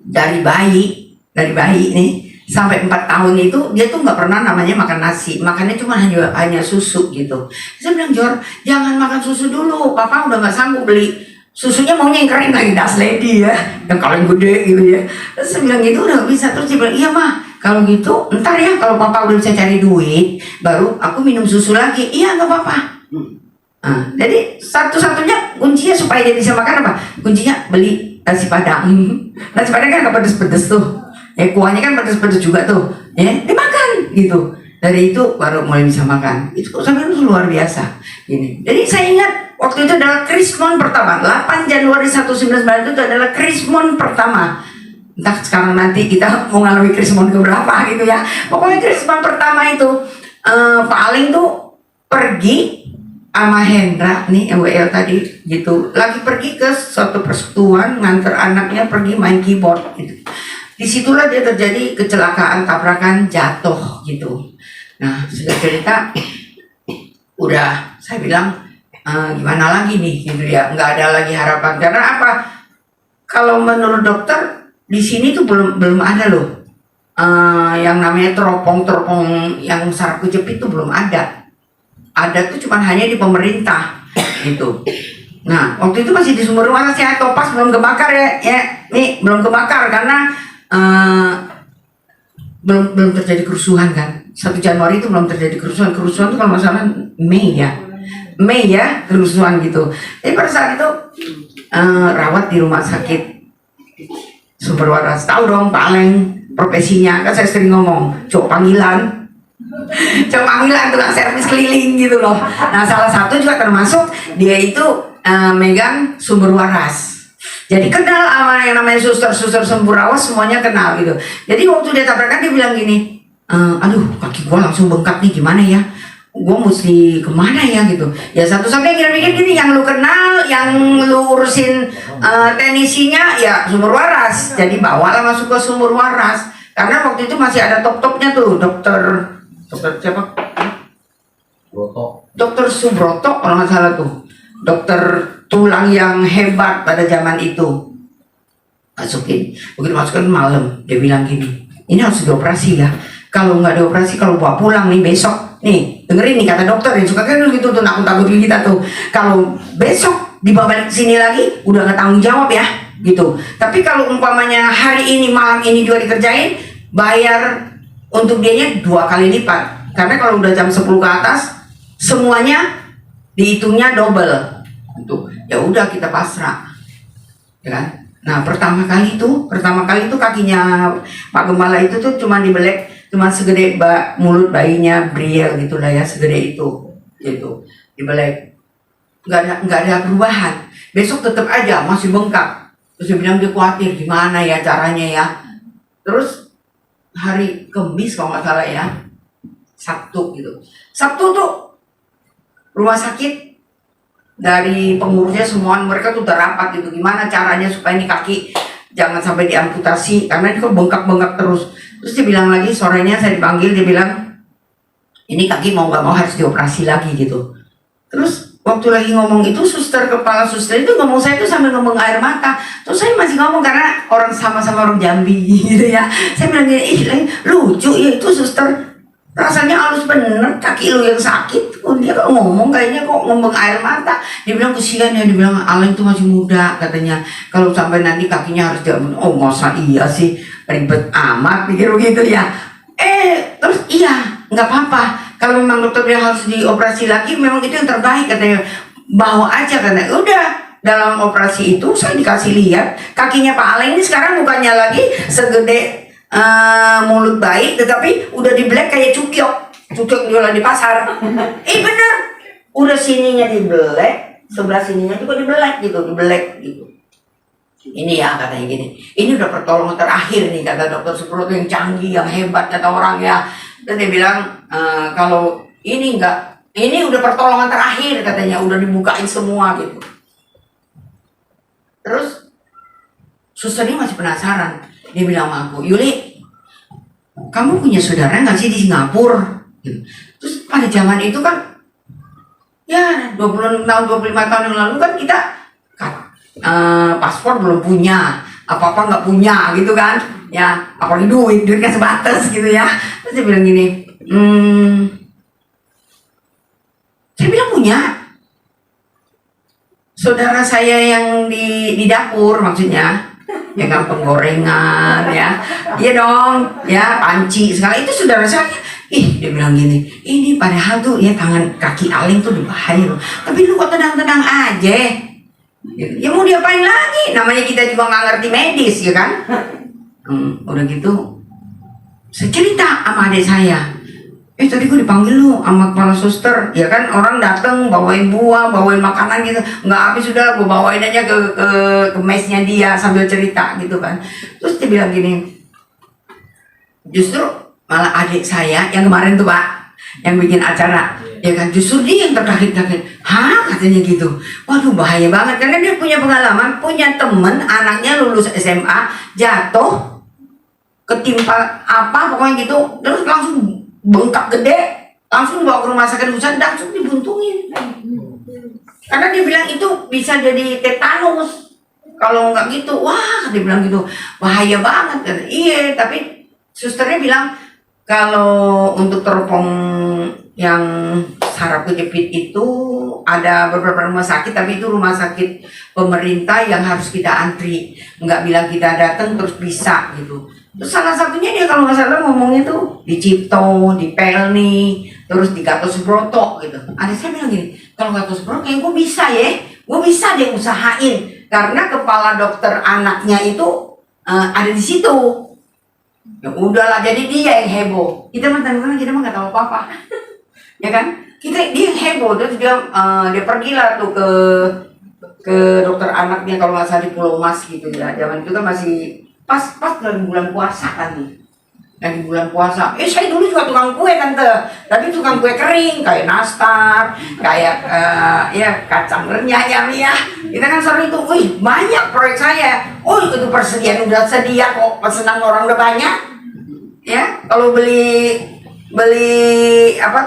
Speaker 2: dari bayi nih sampai 4 tahun itu dia tuh nggak pernah namanya makan nasi, makannya cuma hanya susu gitu. Saya bilang, Jor, jangan makan susu dulu, papa udah nggak sanggup beli. Susunya maunya yang kering lagi, Das Lady ya, yang kaleng gede gitu ya. Terus saya bilang gitu udah gak bisa. Terus dia bilang, iya mah kalau gitu ntar ya kalau papa udah bisa cari duit baru aku minum susu lagi. Iya gak apa-apa. Jadi satu-satunya kuncinya supaya dia bisa makan apa? Kuncinya beli nasi padang. Nasi padang kan gak pedes-pedes tuh, ya kuahnya kan pedes-pedes juga tuh, ya dimakan gitu. Dari itu baru mulai bisa makan. Itu sampai itu luar biasa gini. Jadi saya ingat waktu itu adalah Krismon pertama, 8 Januari 1999 itu adalah Krismon pertama. Entah sekarang nanti kita mau ngalami Krismon keberapa gitu ya. Pokoknya Krismon pertama itu paling tuh pergi sama Hendra nih WL tadi gitu. Lagi pergi ke suatu persekutuan nganter anaknya pergi main keyboard gitu. Disitulah dia terjadi kecelakaan, tabrakan, jatuh gitu. Nah sudah cerita, udah saya bilang gimana lagi nih gitu ya, nggak ada lagi harapan. Karena apa? Kalau menurut dokter di sini tuh belum ada loh yang namanya teropong yang saraf kejepit itu belum ada. Ada tuh cuman hanya di pemerintah gitu. Nah waktu itu masih di sumber waras ya, Topas belum kebakar ya nih belum kebakar karena belum terjadi kerusuhan kan. 1 Januari itu belum terjadi kerusuhan itu kalau masalah Mei ya kerusuhan gitu. Jadi pada saat itu rawat di rumah sakit Sumber Waras. Tahu dong Paleng profesinya kan, saya sering ngomong cowok panggilan tukang servis keliling gitu loh. Nah salah satu juga termasuk dia itu megang Sumber Waras. Jadi kenal sama yang namanya suster Sumber Waras, semuanya kenal gitu. Jadi waktu dia tabrakan dia bilang gini, aduh kaki gua langsung bengkak nih, gimana ya, gua mesti kemana ya gitu. Ya satu-satunya kira mikir gini, yang lu kenal, yang lu urusin teknisinya ya Sumber Waras. Jadi bawalah masuk ke Sumber Waras. Karena waktu itu masih ada top-topnya tuh, dokter siapa? Dokter Subroto kalau nggak salah tuh, dokter tulang yang hebat pada zaman itu. Begitu masukin malam, dia bilang gini, ini harus dioperasi ya. Kalau nggak dioperasi, kalau bawa pulang nih besok, nih dengerin nih kata dokter yang suka kan gitu tuh nakut-nakutin kita tuh. Kalau besok dibawa balik sini lagi, udah nggak tanggung jawab ya, gitu. Tapi kalau umpamanya hari ini malam ini juga dikerjain, bayar untuk dianya 2 kali lipat. Karena kalau udah jam 10 ke atas, semuanya dihitungnya double. Gitu. Ya udah kita pasrah, ya kan? Nah pertama kali itu kakinya Pak Gembala itu tuh cuma dibelek, cuma segede mulut bayinya Briel gitulah ya, segede itu gitu dibelek, nggak ada perubahan. Besok tetap aja masih bengkak. Terus dia bilang dia khawatir gimana ya caranya ya. Terus hari Kamis kalau nggak salah ya, Sabtu tuh rumah sakit dari pengurusnya semua mereka tuh udah rapat gitu, gimana caranya supaya ini kaki jangan sampai diamputasi karena ini kok bengkak terus. Terus dia bilang lagi, sorenya saya dipanggil, dia bilang ini kaki mau nggak mau harus dioperasi lagi gitu. Terus waktu lagi ngomong itu kepala suster itu ngomong saya tuh sambil ngomong air mata. Terus saya masih ngomong karena orang sama-sama orang Jambi gitu ya. Saya bilang gini, ih lucu ya itu suster, rasanya halus bener, kaki lu yang sakit. Oh, dia kok ngomong kayaknya kok ngomong air mata. Dia bilang kesian ya, dia bilang Aleng tuh masih muda katanya. Kalau sampai nanti kakinya harus diambil. Oh masa iya sih, ribet amat pikir begitu ya. Terus iya, nggak apa-apa. Kalau memang dokter bilang harus dioperasi lagi, memang itu yang terbaik katanya. Bawa aja katanya. Udah, dalam operasi itu saya dikasih lihat kakinya Pak Aleng ini sekarang bukannya lagi segede mulut bayi, tetapi udah dibelek kayak cukyok jualan di pasar. Bener, udah sininya dibelek, sebelah sininya juga dibelek gitu. Ini ya katanya gini, ini udah pertolongan terakhir nih kata dokter Suproto yang canggih, yang hebat kata orang ya. Dan dia bilang kalau ini enggak, ini udah pertolongan terakhir katanya, udah dibukain semua gitu. Terus susternya masih penasaran, dia bilang sama aku, Yuli, kamu punya saudara nggak sih di Singapura? Gitu. Terus pada zaman itu kan, ya 26 tahun, 25 tahun yang lalu kan kita paspor belum punya, apa-apa nggak punya gitu kan, ya apalagi duit kan sebatas gitu ya. Terus dia bilang gini, saya bilang punya saudara saya yang di dapur maksudnya, ya kan penggorengan ya, iya dong, ya panci segala itu saudara saya. Dia bilang gini, ini padahal tuh ya tangan kaki Aleng tuh berbahaya loh, tapi lu kok tenang-tenang aja. Ya mau diapain lagi? Namanya kita juga nggak ngerti medis ya kan? Udah gitu, saya cerita sama adik saya. Tadi gue dipanggil lu sama kepala suster, ya kan orang datang bawain buah, bawain makanan gitu, nggak habis sudah gue bawain aja ke mesnya dia sambil cerita gitu kan. Terus dia bilang gini, justru malah adik saya yang kemarin tuh Pak, yang bikin acara, ya kan justru dia yang terkaget-kaget. Hah katanya gitu. Waduh bahaya banget karena dia punya pengalaman, punya temen anaknya lulus SMA jatuh ketimpa apa pokoknya gitu, terus langsung bengkak gede, langsung dibawa ke rumah sakit pusat, langsung dibuntungin. Karena dia bilang itu bisa jadi tetanus kalau nggak gitu. Wah dia bilang gitu bahaya banget. Iya tapi susternya bilang kalau untuk teropong yang saraf kejepit itu ada beberapa rumah sakit, tapi itu rumah sakit pemerintah yang harus kita antri, nggak bilang kita datang terus bisa gitu. Terus salah satunya dia kalau nggak salah ngomongnya tuh di Cipto, di Pelni, terus di Gatot Subroto gitu. Ada saya bilang gini, kalau Gatot Subroto kayak gue bisa ya, gue bisa deh usahain karena kepala dokter anaknya itu ada di situ. Ya udahlah, jadi dia yang heboh. Kita mah kita mah nggak tahu apa-apa, ya kan? Dia yang heboh, terus dia pergilah tuh ke dokter anaknya kalau nggak salah di Pulau Mas gitu ya. Zaman itu kan masih pas lagi bulan puasa kan nih. Lagi bulan puasa. Saya dulu juga tukang kue tante, tapi tukang kue kering kayak nastar, kayak ya kacang renyah ya. Kita kan sering itu, wih banyak proyek saya. Oh itu persediaan udah sedia kok, pesanan orang udah banyak. Ya kalau beli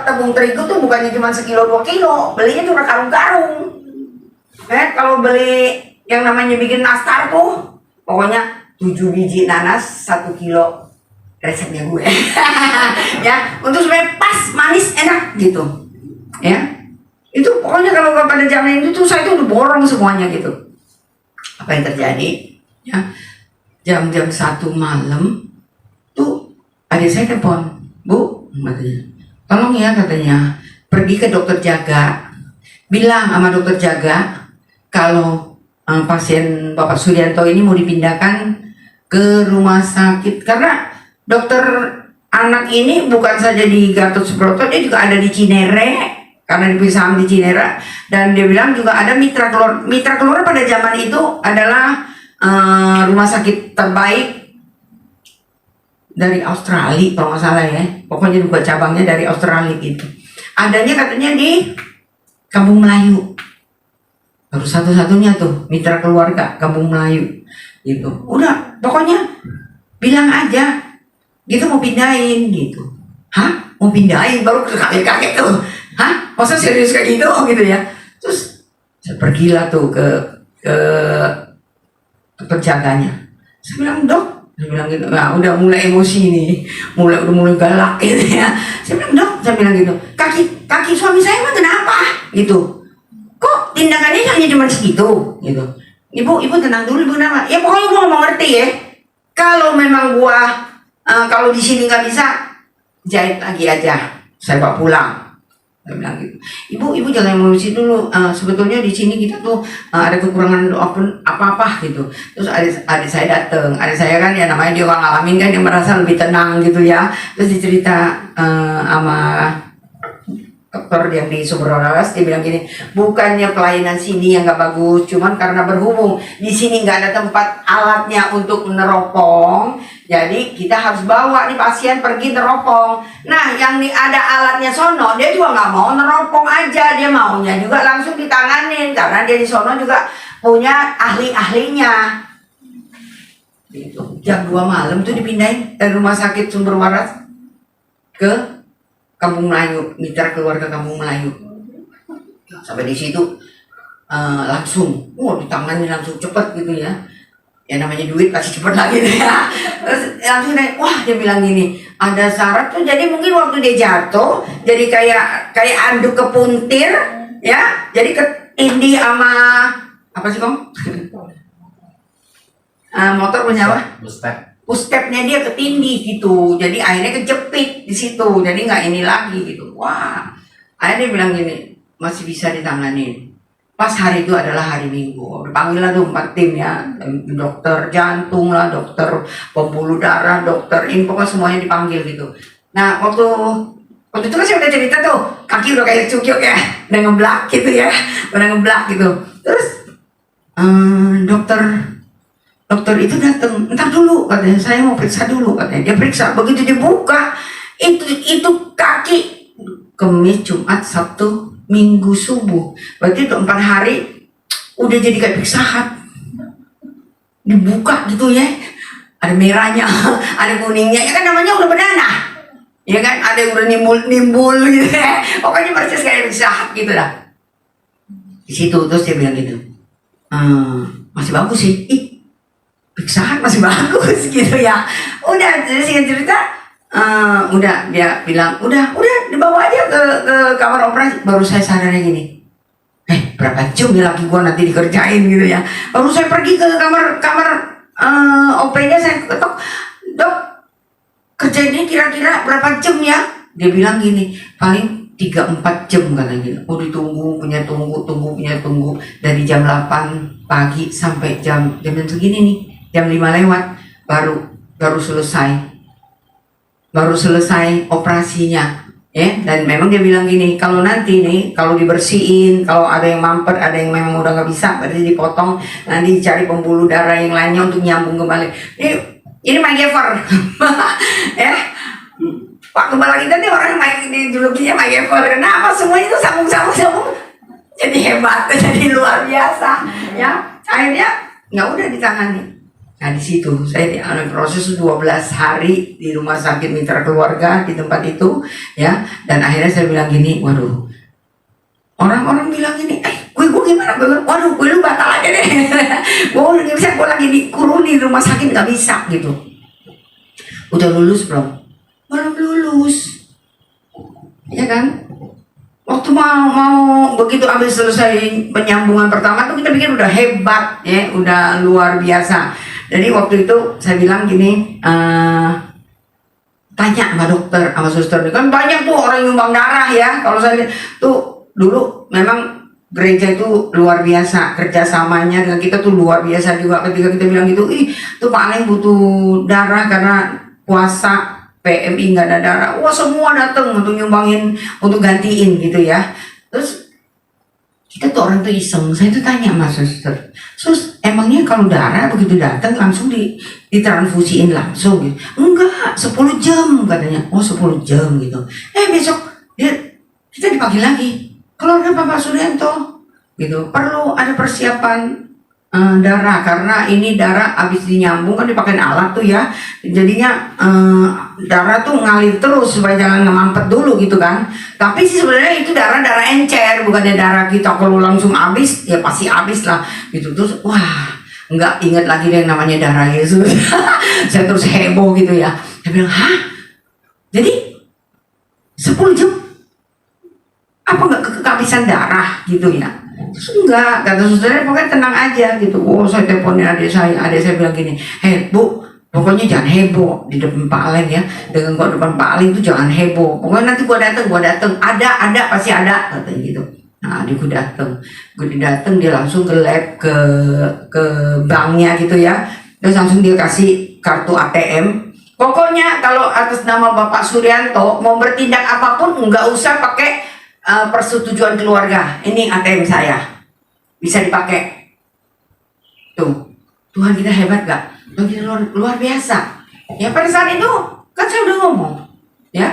Speaker 2: tepung terigu tuh bukannya cuma sekilo 2 kilo, belinya tuh karung-karung. Kalau beli yang namanya bikin nastar tuh pokoknya 7 biji nanas 1 kilo, resepnya gue. Ya untuk supaya pas manis enak gitu ya. Itu pokoknya kalau pada zaman itu tuh saya tuh udah borong semuanya gitu. Apa yang terjadi ya, jam 1 malam tuh adik saya telepon, Bu katanya, tolong ya katanya pergi ke dokter jaga, bilang sama dokter jaga kalau pasien Bapak Suryanto ini mau dipindahkan ke rumah sakit karena dokter anak ini bukan saja di Gatot Subroto, dia juga ada di Cinere karena dia saham di Cinere, dan dia bilang juga ada Mitra Keluar pada zaman itu adalah rumah sakit terbaik dari Australia kalau nggak salah ya, pokoknya juga cabangnya dari Australia gitu. Adanya katanya di Kampung Melayu, baru satu-satunya tuh Mitra Keluarga Kampung Melayu gitu. Udah pokoknya bilang aja gitu mau pindahin gitu. Hah mau pindahin? Baru kaget tuh. Hah masa serius kayak gitu ya. Terus saya pergilah tuh ke penjaganya. Saya bilang, "Dok," saya bilang gitu, nah, udah mulai emosi nih, udah mulai galak gitu ya. Saya bilang, "Dok," saya bilang gitu, kaki suami saya mah kenapa gitu, kok tindakannya hanya cuma segitu gitu. Ibu tenang dulu, ibu kenapa? Ya pokoknya gua nggak mau ngerti ya. Kalau memang gua kalau di sini nggak bisa, jahit lagi aja, saya bawa pulang. Saya bilang gitu. Ibu jangan emosi dulu. Sebetulnya di sini kita tuh ada kekurangan apa gitu. Terus adik saya datang. Adik saya kan ya namanya dia orang ngalamin kan, dia merasa lebih tenang gitu ya. Terus dicerita sama dokter yang di Sumber Waras, dia bilang gini, bukannya pelayanan sini yang nggak bagus, cuman karena berhubung di sini nggak ada tempat alatnya untuk neropong, jadi kita harus bawa nih pasien pergi neropong. Nah, yang ada alatnya sono, dia juga nggak mau neropong aja, dia maunya juga langsung ditanganin karena dia di sono juga punya ahli-ahlinya. Gitu. Jam 2 malam tuh dipindahin dari rumah sakit Sumber Waras ke Kampung Melayu, mitra keluarga Kampung Melayu. Sampai di situ langsung, ditangani langsung cepet gitu ya. Ya namanya duit pasti cepet lagi deh ya. Terus langsung naik, wah dia bilang gini, ada syarat tuh, jadi mungkin waktu dia jatuh, jadi kayak anduk kepuntir, ya, jadi ketindih sama apa sih Kong? Motor punya apa? Stepnya dia ketindih gitu, jadi akhirnya kejepit di situ, jadi nggak ini lagi gitu. Wah, akhirnya dia bilang gini, masih bisa ditangani. Pas hari itu adalah hari Minggu, dipanggil lah tuh 4 tim ya, dokter jantung lah, dokter pembuluh darah, dokter info, semuanya dipanggil gitu. Nah waktu itu kan saya udah cerita tuh, kaki udah kayak cukyuk ya, udah ngeblak gitu ya, udah ngeblak gitu. Terus dokter itu datang, entar dulu katanya, saya mau periksa dulu katanya. Dia periksa, begitu dibuka itu kaki Kamis, Jumat, Sabtu, Minggu subuh, berarti itu 4 hari udah jadi kayak pisahat. Dibuka gitu ya, ada merahnya, ada kuningnya, ya kan namanya udah berdarah, ya kan, ada yang udah nimbul gitu ya. Pokoknya persis kayak pisahat gitu lah. Di situ terus dia bilang gitu, masih bagus sih. Pisahat masih bagus gitu ya. Udah, jadi singkat cerita, udah dia bilang, udah dibawa aja ke kamar operasi. Baru saya sadarnya gini, berapa jam ya laki gua nanti dikerjain gitu ya. Baru saya pergi ke kamar OP-nya, saya ketok, "Dok, kerja ini kira-kira berapa jam ya?" Dia bilang gini, "Paling 3-4 jam," katanya gitu. Oh, ditunggu punya tunggu dari jam 8 pagi sampai jam segini nih, jam 5 lewat baru selesai operasinya ya. Dan memang dia bilang gini, kalau nanti nih, kalau dibersihin, kalau ada yang mampet, ada yang memang udah nggak bisa, berarti dipotong, nanti dicari pembuluh darah yang lainnya untuk nyambung kembali. Ini MacGyver ya, Pak Kepala kita nih orang yang dijulukinya MacGyver. Kenapa semuanya itu sambung jadi hebat, jadi luar biasa ya. Akhirnya nggak udah ditangani. Nah di situ saya proses 12 hari di rumah sakit mitra keluarga di tempat itu ya. Dan akhirnya saya bilang gini, waduh, orang-orang bilang gini, gue gimana? Waduh, gue lu batal aja deh. Gue nggak bisa, gue lagi dikurung di rumah sakit, nggak bisa gitu. Udah lulus belum? Belum lulus, ya kan? Waktu mau begitu habis selesai penyambungan pertama tuh kita pikir udah hebat ya, udah luar biasa. Jadi waktu itu saya bilang gini, tanya sama dokter, sama suster, kan banyak tuh orang nyumbang darah ya. Kalau saya tuh dulu memang gereja itu luar biasa, kerjasamanya dengan kita tuh luar biasa juga. Ketika kita bilang gitu, tuh paling butuh darah karena puasa PMI nggak ada darah, wah semua datang untuk nyumbangin, untuk gantiin gitu ya. Terus kita tuh orang tuh iseng, saya tuh tanya sama suster, "Sus, emangnya kalau darah begitu datang langsung ditransfusiin langsung gitu?" "Enggak, 10 jam katanya." "Oh 10 jam gitu." Besok kita dipanggil lagi, "Keluarga Bapak Suryanto gitu, perlu ada persiapan darah, karena ini darah habis dinyambung kan dipakai alat tuh ya, jadinya darah tuh ngalir terus supaya jangan ngemampet dulu gitu kan. Tapi sih sebenarnya itu darah encer, bukannya darah kita kalau langsung habis ya pasti habis lah gitu. Terus wah, nggak inget lagi deh yang namanya darah Yesus. Saya terus heboh gitu ya. Saya bilang, hah? Jadi 10 jam apa nggak kehabisan darah gitu ya? Terus enggak, kata susternya pokoknya tenang aja gitu. Oh, saya teleponin adik saya bilang gini, Bu, pokoknya jangan heboh di depan Pak Aleng ya. Dengan gua depan Pak Aleng tuh jangan heboh. Pokoknya nanti gua datang. Ada pasti ada, katanya gitu. Nah, gue datang dia langsung ke lab ke banknya gitu ya. Terus langsung dia kasih kartu ATM. Pokoknya kalau atas nama Bapak Suryanto mau bertindak apapun nggak usah pakai persetujuan keluarga. Ini ATM saya, bisa dipakai. Tuh, Tuhan kita hebat gak? Tuhan kita luar biasa. Ya pada saat itu kan saya udah ngomong, ya.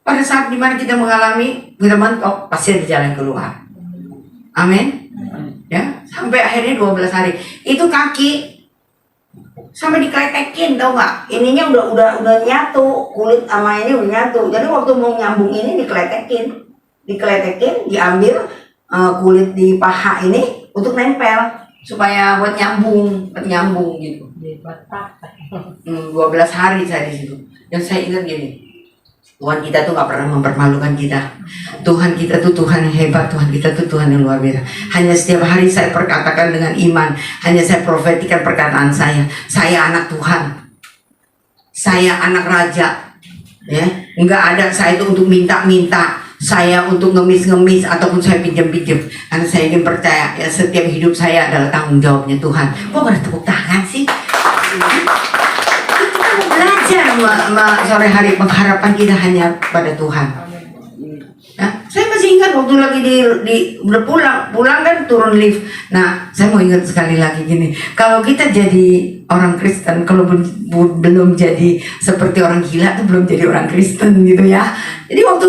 Speaker 2: Pada saat dimana kita mengalami, kita mentok, pasti ada jalan keluar. Amin. Ya, sampai akhirnya 12 hari. Itu kaki sampai dikletekin, tau nggak? Ininya udah nyatu, kulit sama ini udah nyatu. Jadi waktu mau nyambung ini dikletekin, diambil kulit di paha ini untuk nempel supaya buat nyambung gitu. 12 hari saya di situ. Dan saya ingat gini, Tuhan kita tuh gak pernah mempermalukan kita. Tuhan kita tuh Tuhan yang hebat. Tuhan kita tuh Tuhan yang luar biasa. Hanya setiap hari saya perkatakan dengan iman. Hanya saya profetikan perkataan saya. Saya anak Tuhan. Saya anak raja. Ya, nggak ada saya itu untuk minta-minta. Saya untuk ngemis-ngemis ataupun saya pinjam-pinjam. Karena saya ingin percaya ya setiap hidup saya adalah tanggung jawabnya Tuhan. Kok pada tepuk tangan sih? Belajar sore hari, pengharapan kita hanya pada Tuhan. Ya, saya masih ingat waktu lagi udah pulang kan turun lift. Nah, saya mau ingat sekali lagi gini. Kalau kita jadi orang Kristen, kalau belum jadi seperti orang gila tuh belum jadi orang Kristen gitu ya. Jadi waktu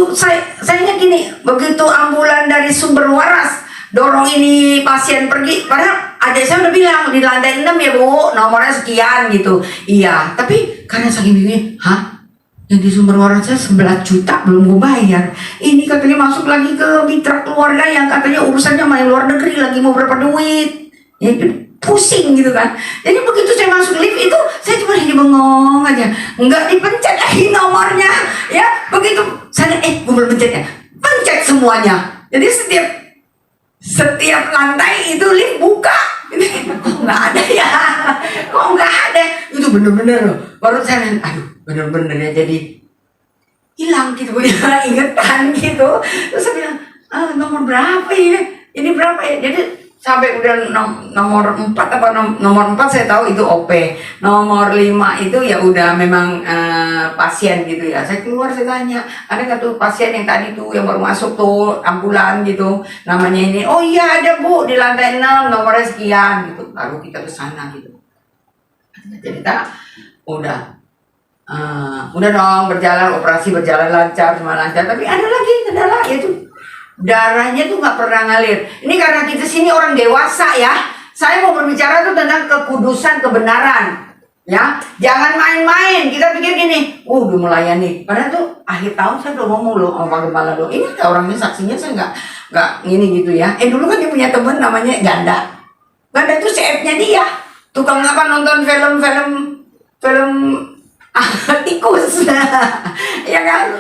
Speaker 2: saya ingat gini, begitu ambulan dari Sumber Waras dorong ini pasien pergi, padahal adik saya udah bilang di lantai 6 ya Bu, nomornya sekian gitu. Iya, tapi karena saking bingungnya, yang di Sumber Waras saya 11 juta belum gue bayar. Ini katanya masuk lagi ke mitra keluarga yang katanya urusannya main luar negeri, lagi mau berapa duit. Ya pusing gitu kan. Jadi begitu saya masuk lift itu saya cuma hanya bengong aja, nggak dipencet lagi nomornya. Ya begitu saya gue belum pencet ya, pencet semuanya. Jadi setiap lantai itu lift buka. Kok nggak ada ya? Kok nggak ada? Itu bener-bener loh. Baru saya lihat, aduh bener-bener ya, jadi hilang gitu punya ingetan gitu. Terus saya bilang, nomor berapa ya? Ini berapa ya? Jadi sampai udah nomor 4 apa nomor 4 saya tahu itu OP. Nomor 5 itu ya udah memang pasien gitu ya. Saya keluar, saya tanya, ada nggak tuh pasien yang tadi tuh yang baru masuk tuh ambulan gitu, namanya ini. Oh iya ada Bu, di lantai 6 nomornya sekian gitu. Lalu kita ke sana gitu. Cerita udah dong, operasi berjalan lancar, semua lancar. Tapi ada lagi kendala, yaitu darahnya tuh nggak pernah ngalir. Ini karena kita sini orang dewasa ya. Saya mau berbicara tuh tentang kekudusan, kebenaran. Ya, jangan main-main. Kita pikir gini, udah melayani. Padahal tuh akhir tahun saya udah ngomong loh sama Pak Gembala loh. Ini ada orangnya saksinya, saya nggak ini gitu ya. Dulu kan dia punya temen namanya Ganda. Ganda itu CF-nya dia. Tukang apa nonton film tikus. Ya kan?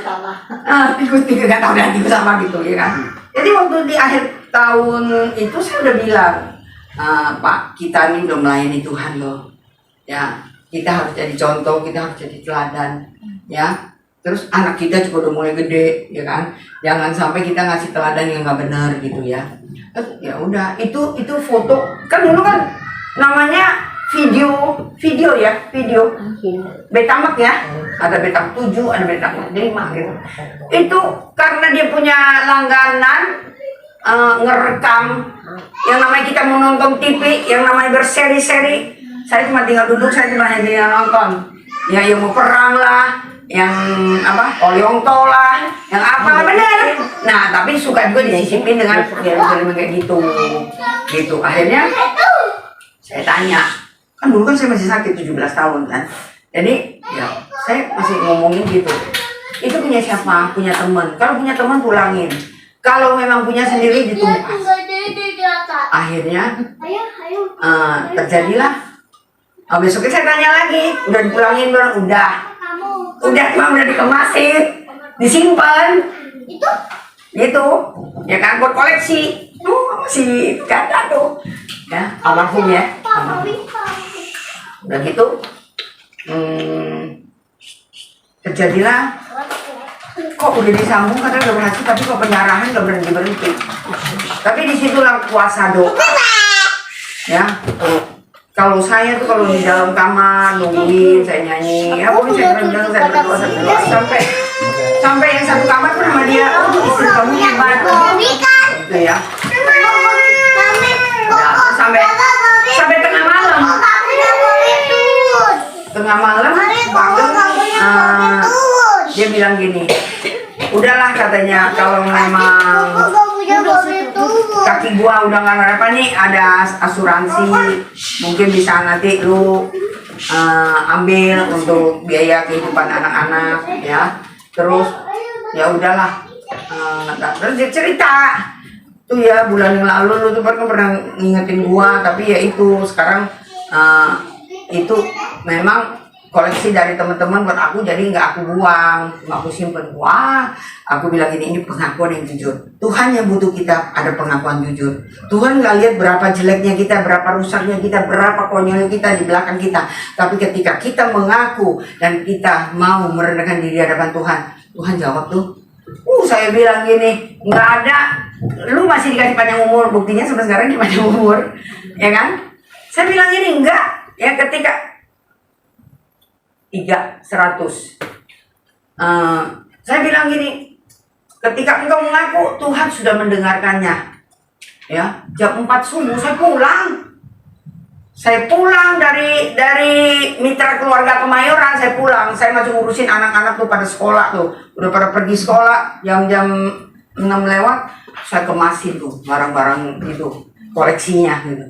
Speaker 2: Tikus gak tahu dan tikus apa gitu ya kan. Jadi waktu di akhir tahun itu saya udah bilang, Pak, kita ini udah melayani Tuhan loh. Ya, kita harus jadi contoh, kita harus jadi teladan. Ya, terus anak kita juga udah mulai gede, ya kan. Jangan sampai kita ngasih teladan yang nggak benar gitu ya. Terus, ya udah, itu foto kan dulu kan namanya video Betamax ya, ada Betamax 7, ada Betamax 5 gitu. Itu karena dia punya langganan ngerekam yang namanya kita mau nonton TV yang namanya berseri-seri. Saya cuma tinggal duduk, saya cuma hanya tinggal nonton. Ya yang mau perang lah, yang apa, Olyongto lah, yang apa bener. Nah tapi suka juga disisipin dengan film-film kayak gitu. Akhirnya saya tanya, kan dulu kan saya masih sakit 17 tahun kan. Jadi ya saya masih ngomongin gitu. Itu punya siapa? Punya teman. Kalau punya teman pulangin. Kalau memang punya sendiri ditumpas. Akhirnya terjadilah. Besoknya saya tanya lagi, udah dipulangin belum? Udah dikemasin, disimpan. Gitu. Ya kan buat koleksi. Masih ada tuh. Ya, almarhum ya. Udah gitu. Terjadilah, kok udah disambung katanya udah berhasil, tapi kok penyerahan gak berhenti. Tapi disitulah kuasa doa. Ya, kalau saya tuh kalau di dalam kamar nungguin saya nyanyi, ya pokoknya saya rendang, saya berdoa sampai yang satu kamar tuh sama dia, istri kamu hebat, gitu ya. Sampai tengah malam dia bilang gini, udahlah katanya, kalau memang kaki gua udah nggak apa nih, ada asuransi, mungkin bisa nanti lu ambil untuk biaya kehidupan anak-anak ya. Terus ya udahlah, terus dia cerita tuh ya, bulan yang lalu lu tuh pernah ngingetin gua, tapi ya itu sekarang itu memang koleksi dari teman-teman buat aku, jadi nggak aku buang, cuma aku simpen. Wah, aku bilang ini pengakuan yang jujur. Tuhan yang butuh kita ada pengakuan jujur. Tuhan nggak lihat berapa jeleknya kita, berapa rusaknya kita, berapa konyolnya kita di belakang kita. Tapi ketika kita mengaku dan kita mau merendahkan diri di hadapan Tuhan, Tuhan jawab tuh. Saya bilang gini, nggak ada. Lu masih dikasih panjang umur, buktinya sampai sekarang di panjang umur, ya kan? Saya bilang gini, enggak. Ya ketika 100. Saya bilang gini, ketika engkau mengaku, Tuhan sudah mendengarkannya. Ya, jam 4 subuh saya pulang dari mitra keluarga Kemayoran. Saya masih ngurusin anak-anak tuh pada sekolah tuh, udah pada pergi sekolah, jam 6 lewat, saya kemasin tuh barang-barang gitu, koleksinya gitu.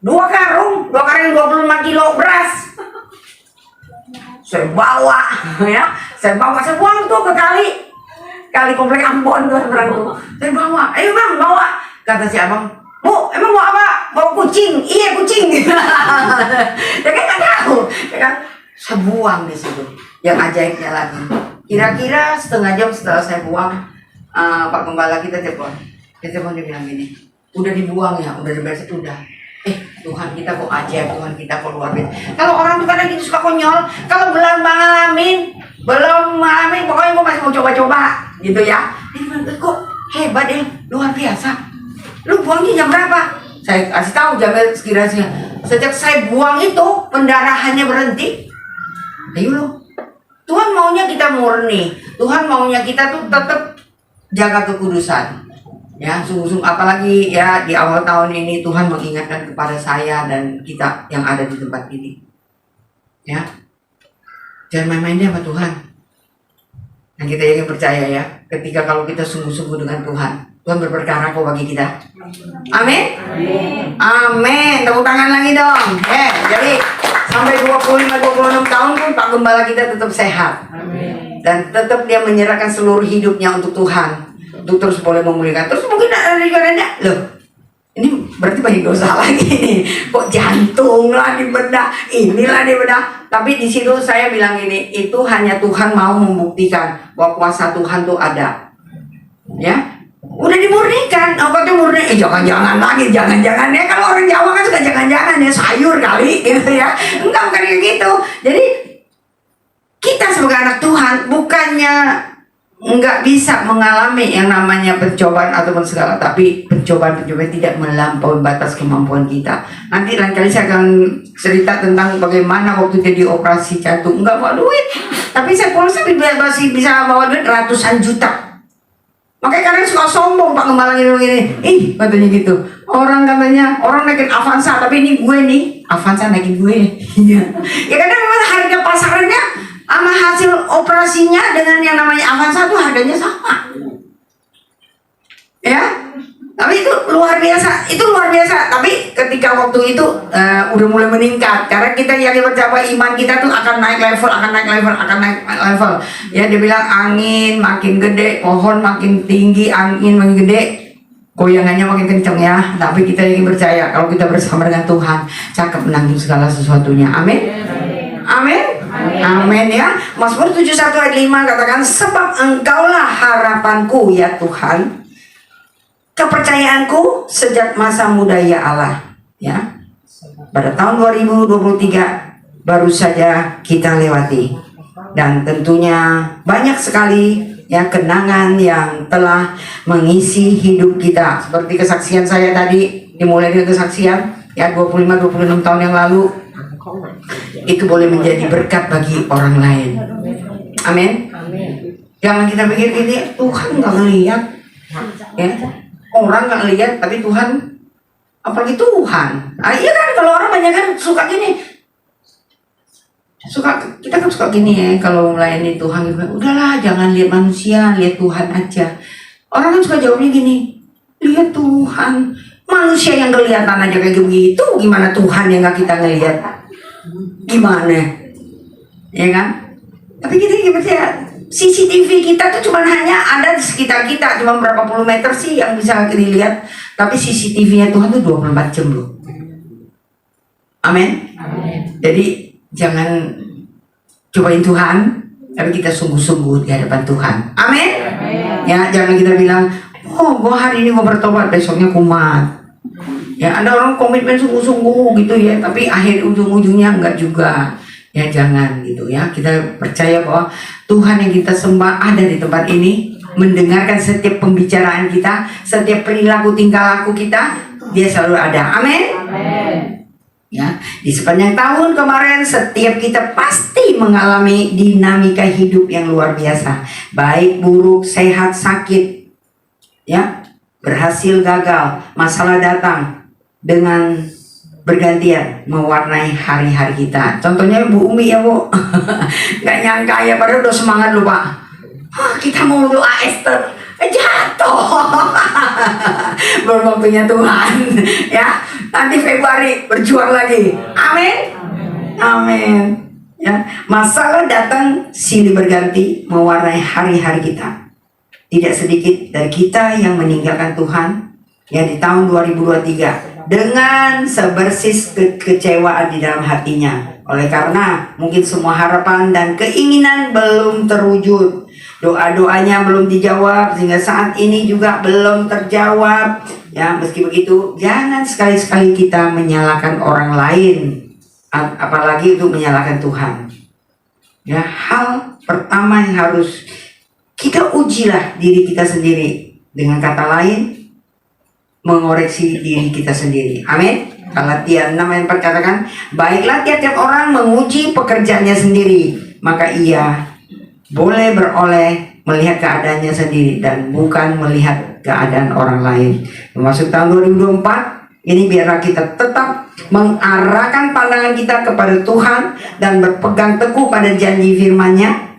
Speaker 2: 2 karung 25 kilo beras. Saya bawa, saya buang tuh ke kali komplek Ambon tuh seberang tuh. Saya bawa, ayo bang bawa. Kata si abang, Bu, emang mau apa? Bawa kucing? Iya kucing. Ya kan nggak tahu, ya kan? Saya buang di situ. Yang ajaibnya lagi, kira-kira setengah jam setelah saya buang, Pak Gembala kita telepon. Dia bilang gini, udah dibuang ya, udah diberesin, udah. Tuhan kita kok ajaib, Tuhan kita kok luar biasa. Kalau orang tuh kadang gitu suka konyol, kalau belum ngalamin, pokoknya gue masih mau coba-coba, gitu ya. Dia bilang, kok hebat ya, luar biasa. Lu buangnya jam berapa? Saya kasih tahu jamnya sekiranya. Sejak saya buang itu, pendarahannya berhenti. Ayo lo, Tuhan maunya kita murni, Tuhan maunya kita tuh tetap jaga kekudusan. Ya, sungguh-sungguh apalagi ya di awal tahun ini Tuhan mengingatkan kepada saya dan kita yang ada di tempat ini. Ya. Jangan main-main deh sama Tuhan. Dan kita yakin percaya ya, ketika kalau kita sungguh-sungguh dengan Tuhan, Tuhan berperkara kok bagi kita. Amin. Amin. Tepuk tangan lagi dong. Jadi sampai 25-26 tahun pun Pak Gembala kita tetap sehat. Amin. Dan tetap dia menyerahkan seluruh hidupnya untuk Tuhan. Untuk terus boleh memulihkan. Terus mungkin ada rekannya, loh, ini berarti banyak dosa lagi nih. Kok jantung lah dibedah, inilah dibedah. Tapi di situ saya bilang ini, itu hanya Tuhan mau membuktikan bahwa kuasa Tuhan tuh ada. Ya, udah dimurnikan. Katanya murni, jangan-jangan lagi, jangan-jangan ya. Kalau orang Jawa kan suka jangan-jangan ya, sayur kali gitu ya. Enggak, bukan kayak gitu. Jadi kita sebagai anak Tuhan bukannya nggak bisa mengalami yang namanya pencobaan ataupun segala, tapi pencobaan tidak melampaui batas kemampuan kita. Nanti lain kali saya akan cerita tentang bagaimana waktu dia dioperasi jantung, nggak bawa duit, tapi saya polisi masih bisa bawa duit ratusan juta. Makanya kadang suka sombong Pak Gembala gini, katanya gitu. Orang naikin Avanza, tapi ini gue nih, Avanza naikin gue. Ya kadang memang harga pasarnya sama hasil operasinya dengan yang namanya Avanza tuh harganya sama. Ya, tapi itu luar biasa. Tapi ketika waktu itu udah mulai meningkat, karena kita yakin percaya iman kita tuh akan naik level. Ya, dia bilang angin makin gede, pohon makin tinggi, angin makin gede, goyangannya makin kenceng ya. Tapi kita yakin percaya kalau kita bersama dengan Tuhan, cakep menanggung segala sesuatunya. Amin. Amin ya. Mazmur 71 ayat 5 katakan, sebab Engkaulah harapanku ya Tuhan, kepercayaanku sejak masa muda ya Allah. Ya. Pada tahun 2023 baru saja kita lewati, dan tentunya banyak sekali ya kenangan yang telah mengisi hidup kita. Seperti kesaksian saya tadi, dimulai dengan kesaksian ya 25-26 tahun yang lalu. Itu boleh menjadi berkat bagi orang lain. Amin. Jangan kita pikir ini Tuhan nggak ngelihat, ya orang nggak lihat, tapi Tuhan, apalagi Tuhan. Iya kan, kalau orang banyak kan suka gini, kita kan suka gini ya, kalau melayani Tuhan gitu, udahlah jangan lihat manusia, lihat Tuhan aja. Orang kan suka jawabnya gini, lihat Tuhan, manusia yang kelihatan aja kayak begitu, gimana Tuhan yang nggak kita ngelihat? Gimana, ya kan? Tapi kita percaya CCTV kita tuh cuma hanya ada di sekitar kita, cuma berapa puluh meter sih yang bisa dilihat. Tapi CCTV-nya Tuhan tuh 24 jam loh. Amin. Jadi jangan cobain Tuhan, tapi kita sungguh-sungguh di hadapan Tuhan. Amin. Ya, jangan kita bilang, oh gua hari ini gua bertobat, besoknya kumat. Ya, ada orang komitmen sungguh-sungguh gitu ya, tapi akhir ujung-ujungnya enggak juga. Ya jangan gitu ya. Kita percaya bahwa Tuhan yang kita sembah ada di tempat ini, mendengarkan setiap pembicaraan kita, setiap perilaku tingkah laku kita, dia selalu ada. Amin. Ya, di sepanjang tahun kemarin setiap kita pasti mengalami dinamika hidup yang luar biasa, baik buruk, sehat, sakit, ya, berhasil, gagal, masalah datang dengan bergantian mewarnai hari-hari kita. Contohnya Bu Umi ya Bu, nggak nyangka ya, padahal udah semangat loh Pak. Kita mau doa Esther, jatuh. Belum waktunya Tuhan. Ya, nanti Februari berjuang lagi. Amin. Ya, masalah datang silih berganti mewarnai hari-hari kita. Tidak sedikit dari kita yang meninggalkan Tuhan ya di tahun 2023 dengan sebersis kekecewaan di dalam hatinya. Oleh karena mungkin semua harapan dan keinginan belum terwujud, doa-doanya belum dijawab, sehingga saat ini juga belum terjawab. Ya, meski begitu, jangan sekali-sekali kita menyalahkan orang lain, apalagi untuk menyalahkan Tuhan. Ya, hal pertama yang harus kita ujilah diri kita sendiri. Dengan kata lain, mengoreksi diri kita sendiri. Amin. Galatia 6 ayat 4 katakan, baiklah tiap-tiap orang menguji pekerjaannya sendiri, maka ia boleh beroleh melihat keadaannya sendiri dan bukan melihat keadaan orang lain. Masuk tahun 2024 ini, biarlah kita tetap mengarahkan pandangan kita kepada Tuhan dan berpegang teguh pada janji firman-Nya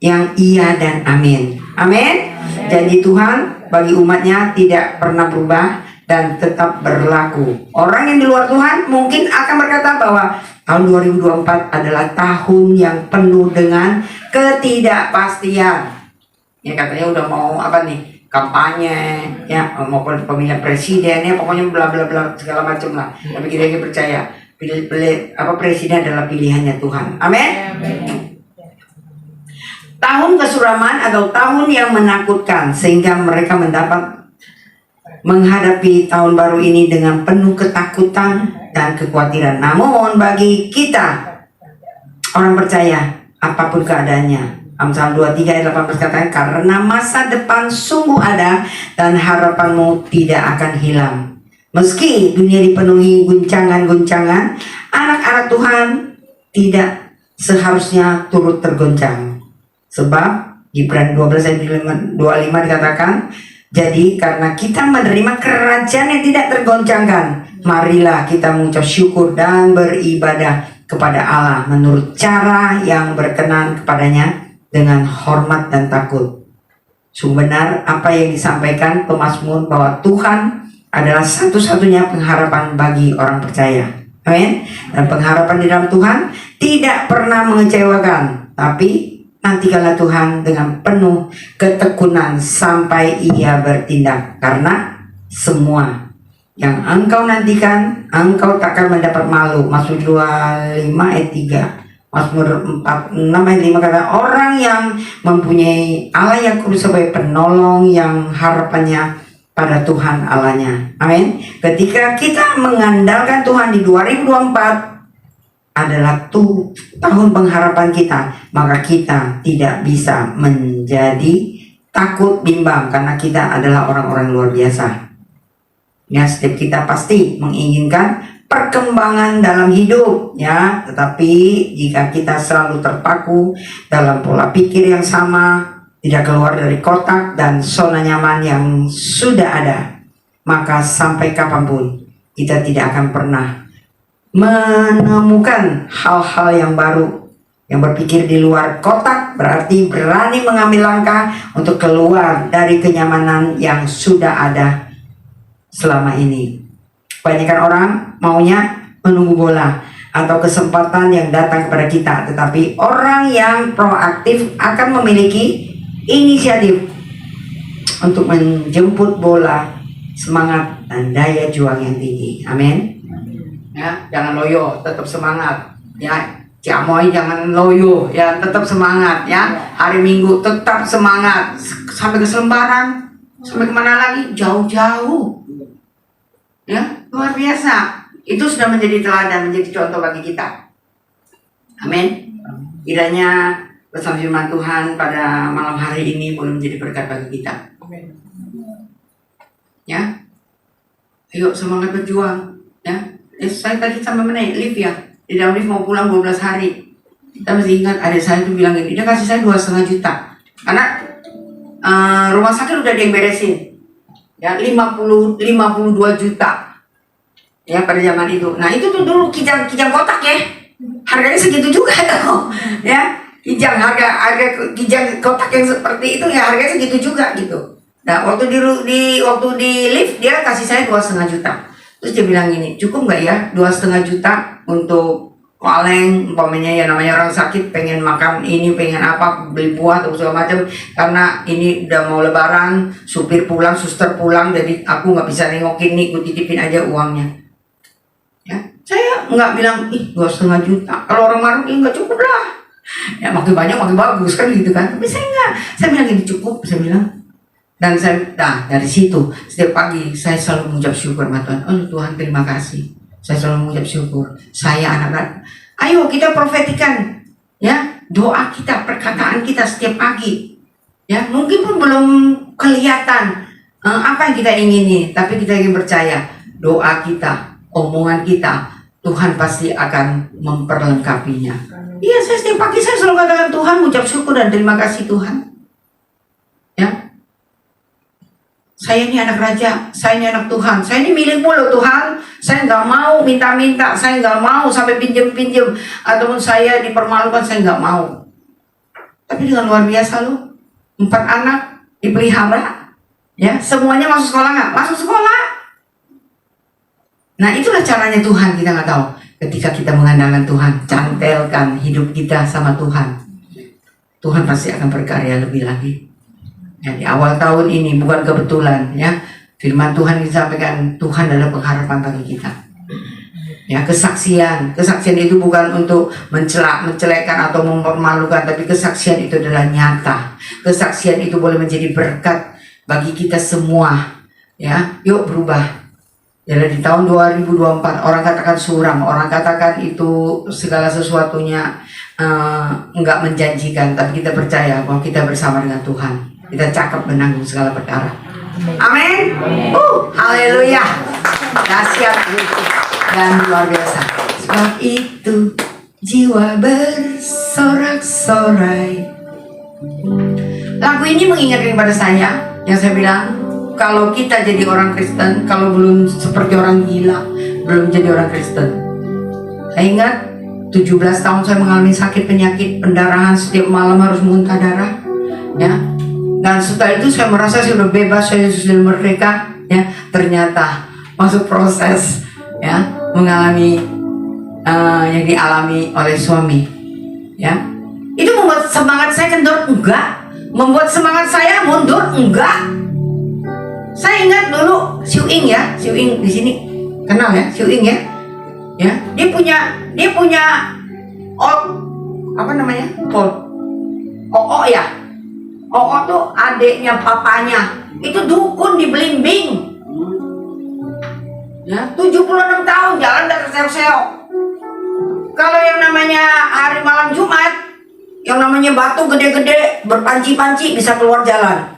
Speaker 2: yang iya dan amin. Amin. Janji Tuhan bagi umatnya tidak pernah berubah dan tetap berlaku. Orang yang di luar Tuhan mungkin akan berkata bahwa tahun 2024 adalah tahun yang penuh dengan ketidakpastian. Ya, katanya udah mau apa nih, kampanye, ya mau pemilihan presiden, ya pokoknya bla bla bla segala macam lah. Tapi kita percaya presiden adalah pilihannya Tuhan. Amin. Tahun kesuraman atau tahun yang menakutkan, sehingga mereka menghadapi tahun baru ini dengan penuh ketakutan dan kekhawatiran. Namun bagi kita orang percaya, apapun keadaannya, Amsal 23 ayat 18 katakan, karena masa depan sungguh ada dan harapanmu tidak akan hilang. Meski dunia dipenuhi guncangan-guncangan, anak-anak Tuhan tidak seharusnya turut tergoncang. Sebab Ibrani 12 ayat 25 dikatakan, jadi karena kita menerima kerajaan yang tidak tergoncangkan, marilah kita mengucap syukur dan beribadah kepada Allah menurut cara yang berkenan kepadanya dengan hormat dan takut. Sungguh benar apa yang disampaikan pemazmur bahwa Tuhan adalah satu-satunya pengharapan bagi orang percaya. Amin. Dan pengharapan di dalam Tuhan tidak pernah mengecewakan, tapi nantikanlah Tuhan dengan penuh ketekunan sampai Ia bertindak, karena semua yang engkau nantikan, engkau takkan mendapat malu. Mazmur 25 ayat 3. Mazmur 46 ayat 5 kata, orang yang mempunyai Allah Yakub sebagai penolong yang harapannya pada Tuhan Allahnya. Amin. Ketika kita mengandalkan Tuhan di 2024 adalah tahun pengharapan kita, maka kita tidak bisa menjadi takut bimbang, karena kita adalah orang-orang luar biasa. Ya, setiap kita pasti menginginkan perkembangan dalam hidup, ya. Tetapi jika kita selalu terpaku dalam pola pikir yang sama, tidak keluar dari kotak dan zona nyaman yang sudah ada, maka sampai kapanpun kita tidak akan pernah menemukan hal-hal yang baru. Yang berpikir di luar kotak berarti berani mengambil langkah untuk keluar dari kenyamanan yang sudah ada selama ini. Kebanyakan orang maunya menunggu bola atau kesempatan yang datang kepada kita, tetapi orang yang proaktif akan memiliki inisiatif untuk menjemput bola, semangat dan daya juang yang tinggi. Amin. Ya, jangan loyo, tetap semangat. Ya, Ciamoy jangan loyo, ya tetap semangat. Ya, hari Minggu tetap semangat sampai ke Selembaran, sampai kemana lagi, jauh-jauh. Ya, luar biasa. Itu sudah menjadi teladan, menjadi contoh bagi kita. Amin. Kiranya bersama firman Tuhan pada malam hari ini boleh menjadi berkat bagi kita. Ya, ayo semangat berjuang. Ya, saya tadi sama mana lift ya, di dalam lift mau pulang 12 hari. Kita masih ingat adik saya itu bilang gini, dia kasih saya 2,5 juta karena rumah sakit udah dia beresin. Ya, 52 juta. Ya, pada zaman itu. Nah, itu tuh dulu kijang kotak ya. Harganya segitu juga tuh. Ya, harga kijang kotak yang seperti itu ya harganya segitu juga gitu. Nah, waktu di lift dia kasih saya 2,5 juta. Terus dia bilang gini, cukup nggak ya 2,5 juta untuk kaleng, umpamanya ya namanya orang sakit pengen makan ini, pengen apa, beli buah atau segala macam, karena ini udah mau lebaran, supir pulang, suster pulang, jadi aku nggak bisa nengokin nih, gue titipin aja uangnya. Ya, saya nggak bilang, 2,5 juta. Kalau orang marah, nggak cukup lah. Ya makin banyak makin bagus kan gitu kan. Tapi saya nggak, saya bilang ini cukup, saya bilang. Dan dari situ setiap pagi saya selalu mengucap syukur sama Tuhan. Oh Tuhan terima kasih. Saya selalu mengucap syukur. Saya anak-anak, ayo kita profetikan ya doa kita, perkataan kita setiap pagi. Ya mungkin pun belum kelihatan apa yang kita ingini, tapi kita ingin percaya doa kita, omongan kita, Tuhan pasti akan memperlengkapinya. Iya, saya setiap pagi saya selalu katakan Tuhan, mengucap syukur dan terima kasih Tuhan. Ya, saya ini anak raja, saya ini anak Tuhan, saya ini milikmu loh Tuhan. Saya nggak mau minta-minta, saya nggak mau sampai pinjem-pinjem ataupun saya dipermalukan, saya nggak mau. Tapi dengan luar biasa loh, 4 anak dipelihara, ya semuanya masuk sekolah nggak? Masuk sekolah. Nah itulah caranya Tuhan, kita nggak tahu. Ketika kita mengandalkan Tuhan, cantelkan hidup kita sama Tuhan, Tuhan pasti akan berkarya lebih lagi. Ya, di awal tahun ini bukan kebetulan ya, firman Tuhan disampaikan, Tuhan adalah pengharapan bagi kita. Ya, kesaksian itu bukan untuk mencelekkan atau mempermalukan, tapi kesaksian itu adalah nyata. Kesaksian itu boleh menjadi berkat bagi kita semua. Ya, yuk berubah. Jadi di tahun 2024 orang katakan suram, orang katakan itu segala sesuatunya enggak menjanjikan, tapi kita percaya bahwa kita bersama dengan Tuhan. Kita cakap menanggung segala perkara. Amin. Haleluya. Dahsyat dan luar biasa. Sebab itu jiwa bersorak-sorai. Lagu ini mengingatkan kepada saya yang saya bilang, kalau kita jadi orang Kristen, kalau belum seperti orang gila, belum jadi orang Kristen. Saya ingat 17 tahun saya mengalami sakit penyakit pendarahan, setiap malam harus muntah darah, ya. Dan setelah itu saya merasa saya sudah bebas, saya sudah merdeka, ya. Ternyata masuk proses, ya, mengalami yang dialami oleh suami, ya. Itu membuat semangat saya kendor? Enggak. Membuat semangat saya mundur? Enggak. Saya ingat dulu Siu Ing, ya, Siu Ing di sini kenal ya, Siu Ing, ya. Ya, dia punya apa namanya? Oo ya. Oo tuh adiknya papanya. Itu dukun di Belimbing. Ya, 76 tahun jalan dari terseok-seok. Kalau yang namanya hari malam Jumat, yang namanya batu gede-gede berpanci-panci bisa keluar jalan.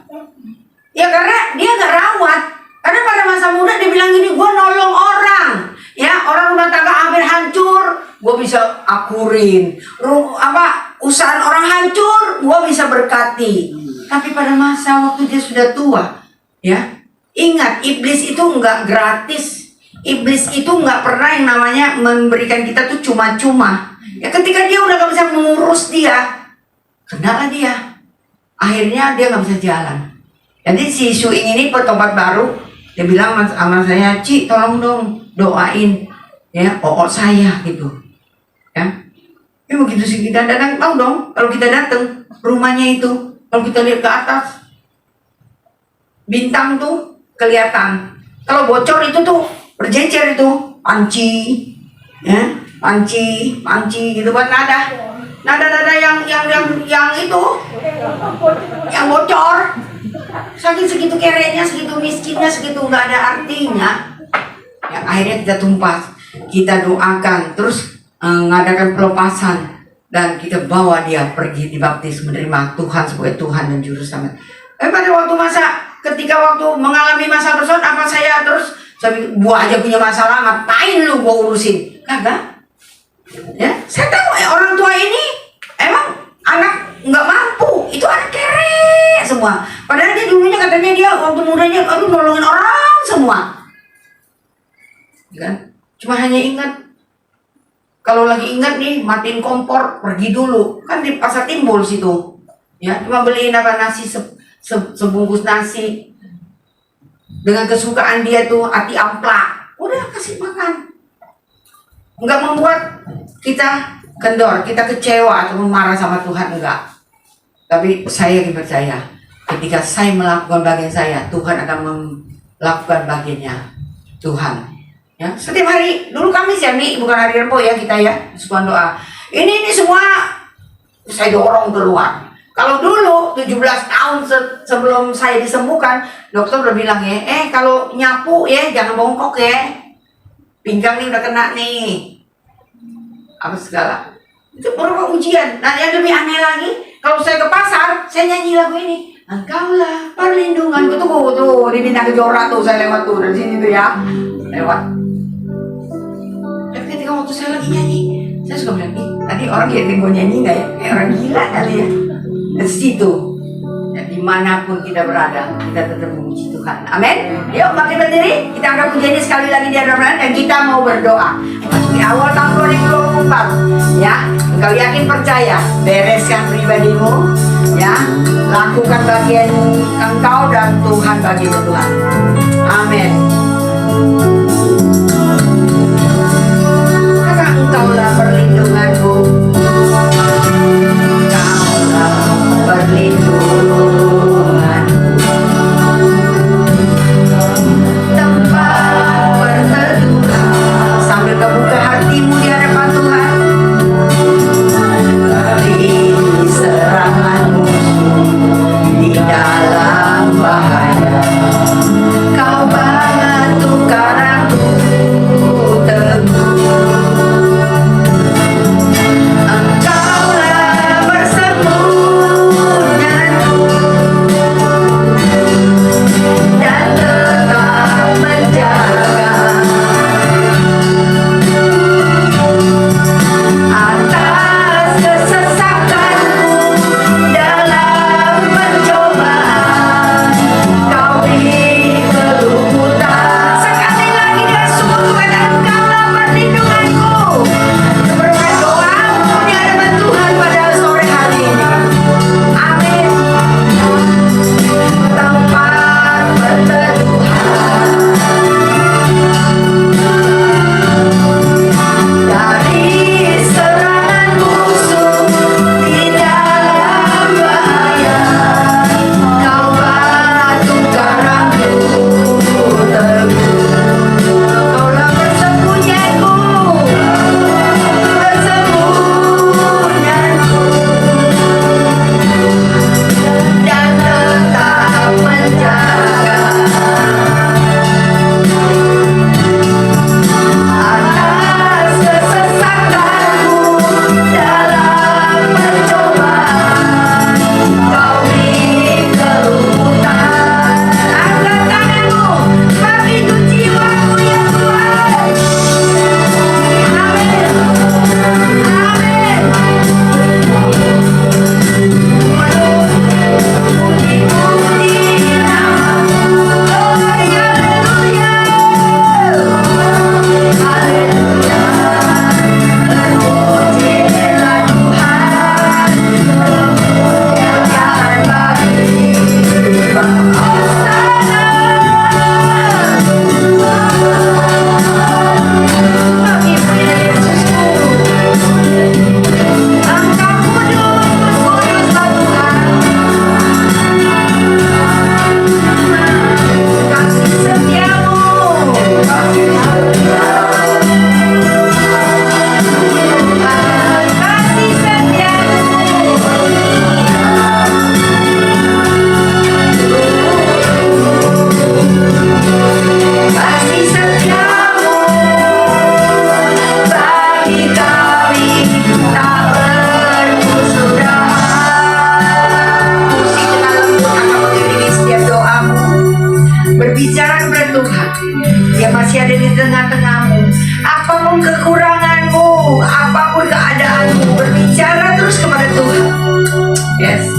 Speaker 2: Ya karena dia gak rawat. Karena pada masa muda dia bilang gini, gue nolong orang. Ya, orang rumah tangga hampir hancur, gue bisa akurin. Usaha orang hancur, gue bisa berkati. Tapi pada masa waktu dia sudah tua, ya, ingat, iblis itu nggak gratis. Iblis itu nggak pernah yang namanya memberikan kita tuh cuma-cuma. Ya, ketika dia udah gak bisa mengurus dia, kenalah dia. Akhirnya dia nggak bisa jalan. Jadi si Suing ini bertobat baru. Dia bilang sama saya, Ci, tolong dong doain ya saya gitu, ya. Ya begitu sih kita datang, tahu dong kalau kita datang rumahnya itu, kalau kita lihat ke atas bintang tuh kelihatan. Kalau bocor itu tuh berjejer itu panci, ya, panci gitu kan, nada yang itu yang bocor. Saking segitu kerennya, segitu miskinnya, segitu nggak ada artinya. Ya, akhirnya kita tumpas, kita doakan, terus ngadakan pelepasan, dan kita bawa dia pergi dibaptis, menerima Tuhan sebagai Tuhan dan Juru Selamat. Pada waktu ketika mengalami masa berson, apa saya terus gua aja punya masalah, ngapain lu gua urusin? Kagak. Ya, saya tahu orang tua ini emang anak nggak mampu, itu anak kere semua. Padahal dia dulunya katanya dia waktu mudanya, aduh nolongin orang semua. Kan? Cuma hanya ingat, kalau lagi ingat nih matiin kompor, pergi dulu, kan di pasar Timbul situ, ya, cuma beliin nasi sebungkus nasi dengan kesukaan dia tuh, ati amplak, udah kasih makan. Enggak membuat kita kendor, kita kecewa atau marah sama Tuhan, enggak. Tapi saya percaya, ketika saya melakukan bagian saya, Tuhan akan melakukan bagiannya Tuhan. Ya, setiap hari, dulu Kamis ya nih, bukan hari Rebo ya kita ya, suka doa. Ini semua saya dorong keluar. Kalau dulu 17 tahun sebelum saya disembuhkan, dokter udah bilang ya, kalau nyapu ya jangan bongkok ya, pinggang nih udah kena nih, apa segala. Itu berupa ujian. Nah yang lebih aneh lagi, kalau saya ke pasar, saya nyanyi lagu ini, Engkaulah perlindunganku. Tuh di Bintang Kejora tuh saya lewat tuh dari sini tuh ya, lewat. Dan ketika waktu saya lagi nyanyi, saya suka bilang, tadi orang liatin gue nyanyi nggak ya? Kayak orang gila kali ya. Di situ, ya, dimanapun kita berada, kita tetap memuji Tuhan. Amin. Yuk bangkit berdiri, kita angkat pujiannya sekali lagi di hadapan dan kita mau berdoa. Di awal tahun 2024, ya, engkau yakin percaya, bereskan pribadimu, ya, lakukan bagian engkau dan Tuhan bagian Tuhan. Amin. Karena engkaulah perlindunganku, engkaulah perlindunganku, tempat berteduhan, sambil kau buka hatimu di hadapan Tuhan. Di serangan musuh, di dalam bahaya, kau bantu karang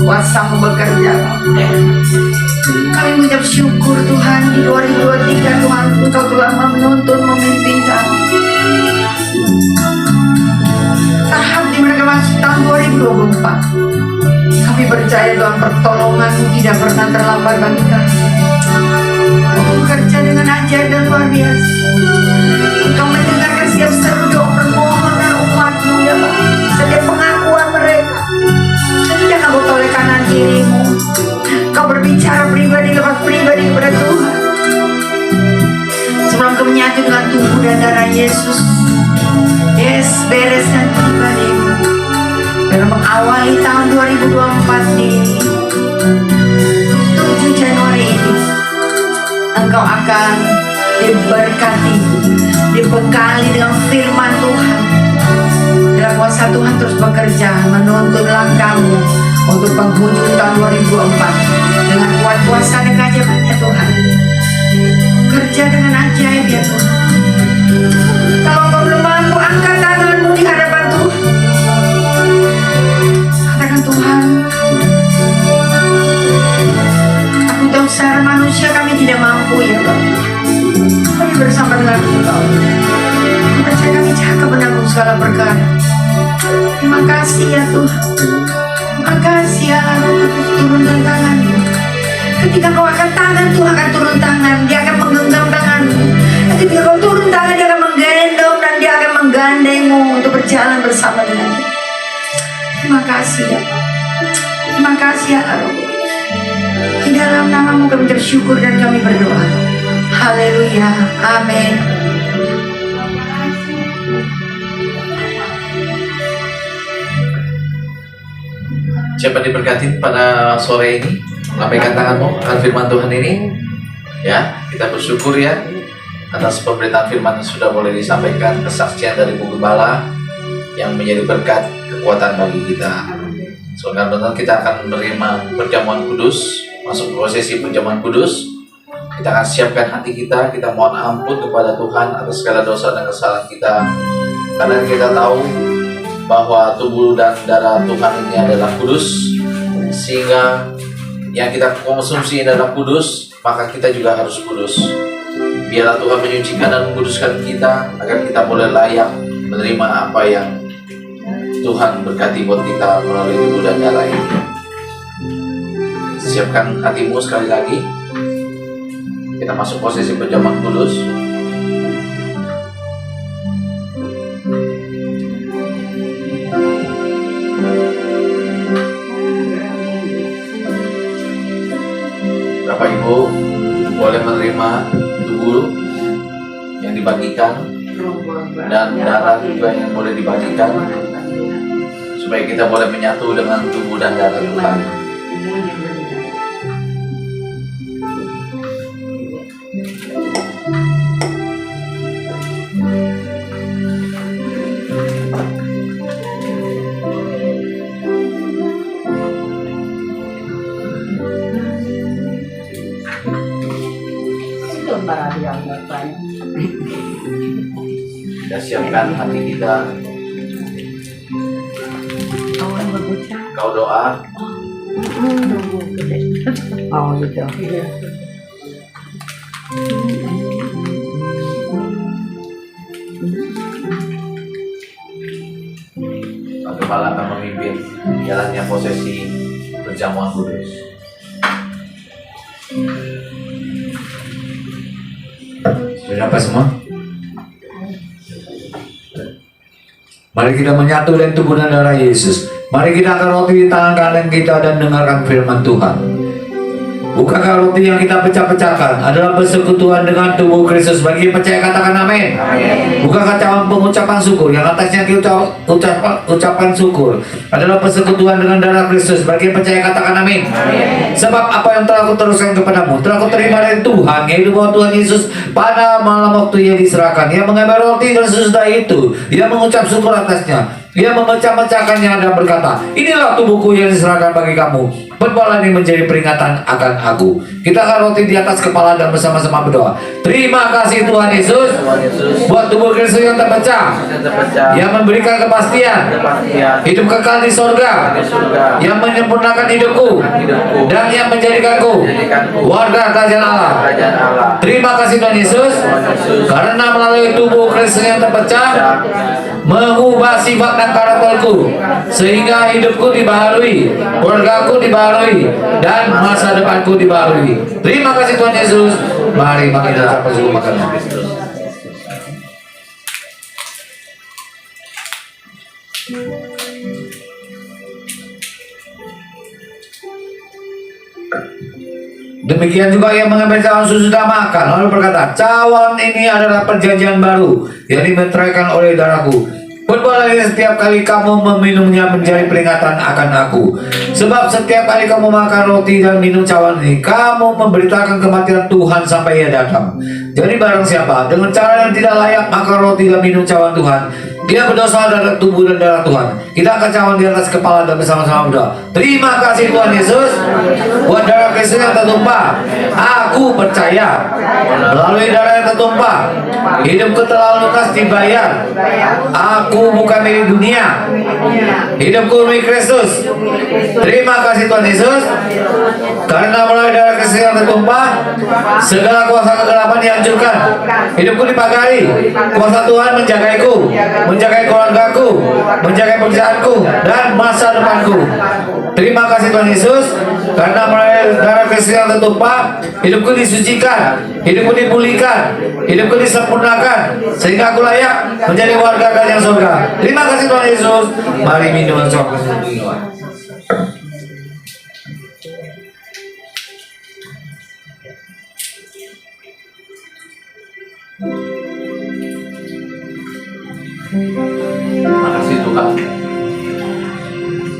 Speaker 2: kuasa-Mu bekerja. Kami mengucap syukur Tuhan di 2023 Tuhan Engkau telah menuntun memimpin kami. Tahap di mana kami masuk tahun 2024. Kami percaya Tuhan pertolongan-Mu tidak pernah terlambat bagi kami. Engkau bekerja dengan ajaib dan luar biasa. Engkau mendengarkan setiap seru doa permohonan umat-Mu ya Pak. Setiap pengakuan mereka. Jangan botoleh kanan kiri-Mu. Kau berbicara pribadi lepas pribadi kepada Tuhan. Sebelum kau menyatu dengan tubuh dan darah Yesus. Yes, bereskan pribadi-Mu. Dalam mengawali tahun 2024 ini 7 Januari ini engkau akan diberkati, dibekali dengan firman Tuhan. Dalam kuasa Tuhan terus bekerja menuntun langkahmu untuk penghujung tahun 2004 dengan kuat kuasa dan keajaibannya Tuhan. Kerja dengan ajaib ya Tuhan. Kalau kau belum mampu, angkat tanganmu di hadapan Tuhan. Katakan Tuhan, aku tahu secara manusia kami tidak mampu ya Tuhan. Kami bersama dengan Engkau. Percaya kami cakap menanggung segala perkara. Terima kasih ya Tuhan. Terima kasih ya Allah, turunkan tangan-Mu. Ketika kau angkat tangan, Tuhan akan turun tangan. Dia akan menggenggam tanganmu. Dan ketika kau turun tangan, Dia akan menggendong dan Dia akan menggandengmu untuk berjalan bersama dengannya. Terima kasih ya. Terima kasih ya Allah. Di dalam nama-Mu kami bersyukur dan kami berdoa. Haleluya. Amin.
Speaker 1: Siapa diberkati pada sore ini? Lambaikan tanganmu akan firman Tuhan ini. Ya, kita bersyukur ya atas pemberitaan firman yang sudah boleh disampaikan, kesaksian dari Bu Gembala yang menjadi berkat kekuatan bagi kita. Semoga kita akan menerima perjamuan kudus, masuk prosesi perjamuan kudus. Kita akan siapkan hati kita, kita mohon ampun kepada Tuhan atas segala dosa dan kesalahan kita. Karena kita tahu bahwa tubuh dan darah Tuhan ini adalah kudus, sehingga yang kita konsumsi adalah kudus, maka kita juga harus kudus. Biarlah Tuhan menyucikan dan menguduskan kita agar kita boleh layak menerima apa yang Tuhan berkati buat kita melalui tubuh dan darah ini. Siapkan hatimu sekali lagi. Kita masuk posisi perjamuan kudus. Bapak Ibu boleh menerima tubuh yang dibagikan dan darah juga yang boleh dibagikan, supaya kita boleh menyatu dengan tubuh dan darah Tuhan. Kita siapkan hati kita. Kau doa.
Speaker 2: Oh gitu.
Speaker 1: Pak Gembala akan memimpin jalannya prosesi perjamuan kudus.
Speaker 4: Sudah apa semua? Mari kita menyatu dengan tubuh dan darah Yesus. Mari kita angkat roti di tangan kanan kita dan dengarkan firman Tuhan. Bukankah roti yang kita pecah-pecahkan adalah persekutuan dengan tubuh Kristus? Bagi yang percaya katakan amin. Bukankah cawan pengucapan syukur yang atasnya ucapan syukur adalah persekutuan dengan darah Kristus? Bagi yang percaya katakan amin. Sebab apa yang telah aku teruskan kepadamu telah aku terima dari Tuhan, yaitu bahwa Tuhan Yesus pada malam waktu ia diserahkan, ia mengambil roti dan sesudah itu ia mengucap syukur atasnya. Ia memecah-mecahkannya dan berkata, inilah tubuhku yang diserahkan bagi kamu. Berbuatlah ini menjadi peringatan akan aku. Kita akan roti di atas kepala dan bersama-sama berdoa. Terima kasih Tuhan Yesus
Speaker 1: Tuhan Yesus
Speaker 4: buat tubuh Kristus yang terpecah,
Speaker 1: yang terpecah,
Speaker 4: yang memberikan kepastian hidup kekal di sorga,
Speaker 1: di surga,
Speaker 4: yang menyempurnakan hidupku dan yang menjadikanku warga kerajaan Allah.
Speaker 1: kerajaan Allah.
Speaker 4: Terima kasih Tuhan Yesus karena melalui tubuh Kristus yang terpecah mengubah sifat dan karakterku sehingga hidupku dibaharui, keluargaku dibaharui, dan masa depanku dibaharui. Terima kasih Tuhan Yesus. Mari kita ucapkan syukur makan. Demikian juga yang mengambil cawan sesudah makan lalu berkata, cawan ini adalah perjanjian baru yang dimeteraikan oleh darahku. Berbuatlah ini setiap kali kamu meminumnya menjadi peringatan akan aku. Sebab setiap kali kamu makan roti dan minum cawan ini, kamu memberitakan kematian Tuhan sampai ia datang. Jadi barang siapa dengan cara yang tidak layak makan roti dan minum cawan Tuhan, dia berdosa terhadap tubuh dan darah Tuhan. Kita akan cawan di atas kepala dan bersama-sama berdoa. Terima kasih Tuhan Yesus buat darah Kristus yang tertumpah. Aku percaya melalui darah yang tertumpah, hidupku telah lunas dibayar. Aku bukan milik dunia, hidupku milik Kristus. Terima kasih Tuhan Yesus karena melalui darah Kristus yang tertumpah, segala kuasa kegelapan dihancurkan. Hidupku dipagari. Kuasa Tuhan menjagaiku, menjaga keluargaku, menjaga pekerjaanku, dan masa depanku. Terima kasih Tuhan Yesus karena melalui darah Kristus yang tertumpah, hidupku disucikan, hidupku dipulihkan, hidupku disempurnakan sehingga aku layak menjadi warga kerajaan surga. Terima kasih Tuhan Yesus. Mari minum dan coba minum.
Speaker 1: Terima kasih Tuhan.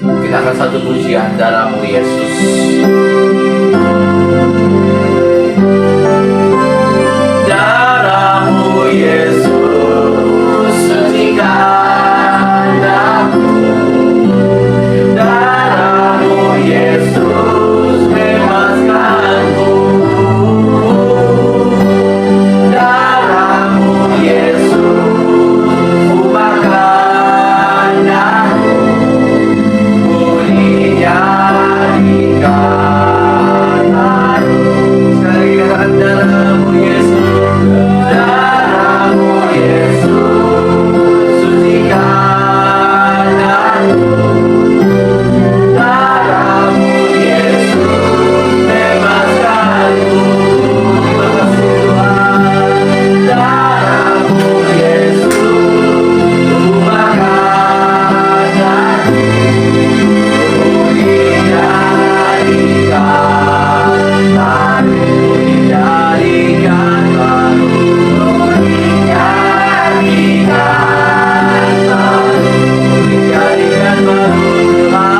Speaker 1: Kita akan satu pujian dalam Yesus. Darahmu Yesus sucikan aku. Darahmu Yesus bebaskanku. Darahmu Yesus ubahkan aku. Boleh jadikan aku. Sekali lagi katakan darahmu Yesus. Darahmu Yesus sucikan aku. Darahmu Yesus bebaskanku. Terima kasih Tuhan. Darahmu Yesus ubahkan aku. Boleh jadikan baru. Boleh jadikan baru. Boleh jadikan baru. Boleh jadikan baru Tuhan.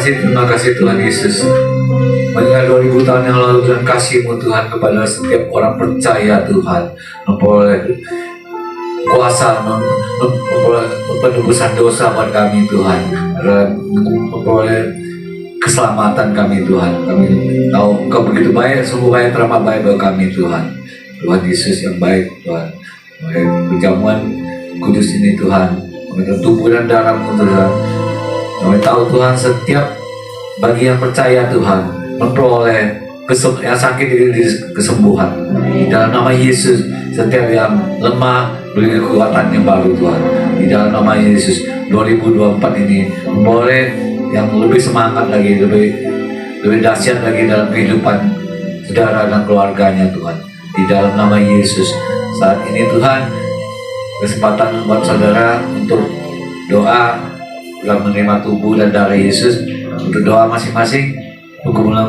Speaker 4: Terima kasih Tuhan Yesus. Mengingat 2000 tahun yang lalu dan kasih-Mu Tuhan kepada setiap orang percaya Tuhan memperoleh kuasa memperoleh penebusan dosa buat kami Tuhan, memperoleh keselamatan kami Tuhan. Kami tahu Engkau begitu baik, sungguh baik, teramat baik bagi kami Tuhan. Tuhan Yesus yang baik Tuhan. Perjamuan kudus ini Tuhan, tubuh dan darah-Mu Tuhan. Kami tahu Tuhan setiap bagi yang percaya Tuhan memperoleh yang sakit diberi kesembuhan. Di dalam nama Yesus, setiap yang lemah beri kekuatan yang baru Tuhan. Di dalam nama Yesus, 2024 ini boleh yang lebih semangat lagi, lebih dahsyat lagi dalam kehidupan saudara dan keluarganya Tuhan. Di dalam nama Yesus, saat ini Tuhan, kesempatan buat saudara untuk doa dalam menerima tubuh dan darah Yesus, untuk doa masing-masing, pergumulan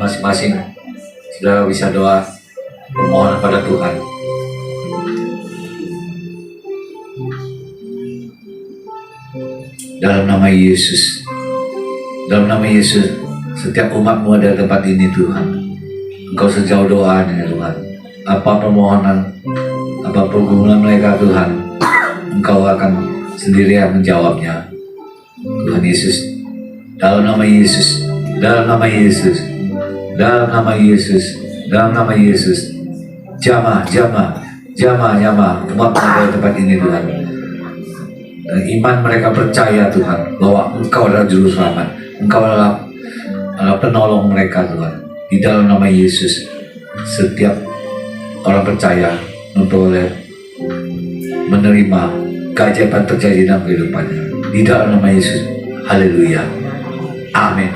Speaker 4: masing-masing. Saudara bisa doa permohonan pada Tuhan. Dalam nama Yesus, dalam nama Yesus, setiap umat-Mu ada di tempat ini Tuhan. Engkau sejauh doanya Tuhan. Apa permohonan, apa pergumulan mereka Tuhan, Engkau akan sendirian menjawabnya. Tuhan Yesus, dalam nama Yesus, dalam nama Yesus, dalam nama Yesus, dalam nama Yesus, jamah umat ada di tempat ini Tuhan. Dan iman mereka percaya Tuhan bahwa Engkau adalah juru selamat, Engkau adalah penolong mereka Tuhan. Di dalam nama Yesus, setiap orang percaya memperoleh menerima keajaiban terjadi dalam kehidupannya. Di dalam nama Yesus, haleluya, amin.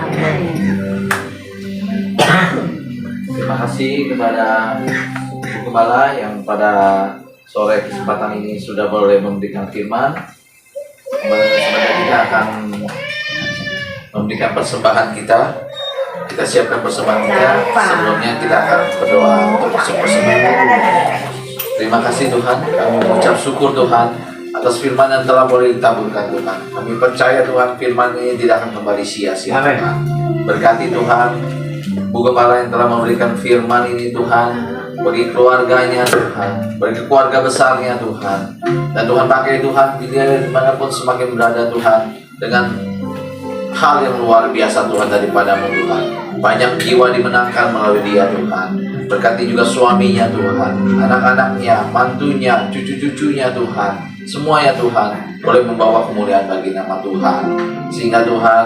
Speaker 1: Terima kasih kepada Bu Gembala yang pada sore kesempatan ini sudah boleh memberikan firman. Sebentar kita akan memberikan persembahan kita. Kita siapkan persembahan kita. Sebelumnya kita akan berdoa untuk persembahan. Terima kasih Tuhan. Kami mengucap syukur Tuhan atas firman yang telah boleh ditaburkan Tuhan. Kami percaya Tuhan firman ini tidak akan kembali sia-sia Tuhan. Berkati Tuhan Bu Gembala yang telah memberikan firman ini Tuhan, bagi keluarganya Tuhan, bagi keluarga besarnya Tuhan. Dan Tuhan pakai Tuhan dia dimanapun semakin berada Tuhan, dengan hal yang luar biasa Tuhan daripadamu Tuhan. Banyak jiwa dimenangkan melalui dia Tuhan. Berkati juga suaminya Tuhan, anak-anaknya, mantunya, cucu-cucunya Tuhan. Semuanya Tuhan boleh membawa kemuliaan bagi nama Tuhan. Sehingga Tuhan,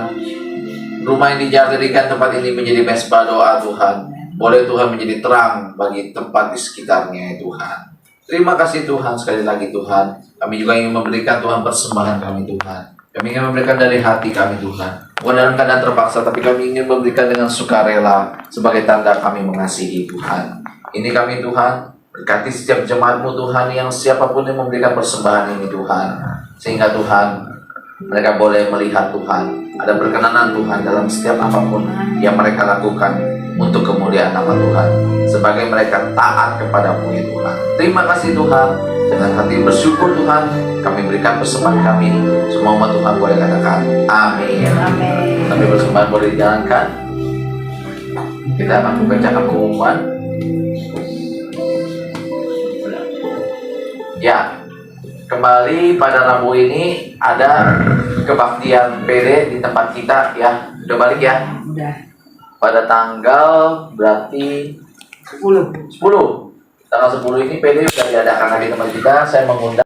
Speaker 1: rumah yang dijadikan tempat ini menjadi mesbah doa Tuhan. Boleh Tuhan menjadi terang bagi tempat di sekitarnya Tuhan. Terima kasih Tuhan, sekali lagi Tuhan. Kami juga ingin memberikan Tuhan persembahan kami Tuhan. Kami ingin memberikan dari hati kami Tuhan. Bukan dalam keadaan terpaksa, tapi kami ingin memberikan dengan sukarela sebagai tanda kami mengasihi Tuhan. Ini kami Tuhan, berkati setiap jemaat-Mu Tuhan, yang siapapun yang memberikan persembahan ini Tuhan. Sehingga Tuhan, mereka boleh melihat Tuhan, ada perkenanan Tuhan dalam setiap apapun yang mereka lakukan untuk kemuliaan nama Tuhan, sebagai mereka taat kepadamu ya Tuhan. Terima kasih Tuhan. Dengan hati bersyukur Tuhan, kami berikan persembahan kami. Semua umat Tuhan boleh katakan amin. Tapi persembahan boleh dijalankan. Kita akan membacakan pengumuman. Ya, kembali pada Rabu ini ada kebaktian PD di tempat kita ya. Udah balik ya?
Speaker 2: Udah.
Speaker 1: Pada tanggal berarti 10. Tanggal 10 ini PD sudah diadakan lagi tempat kita. Saya mengundang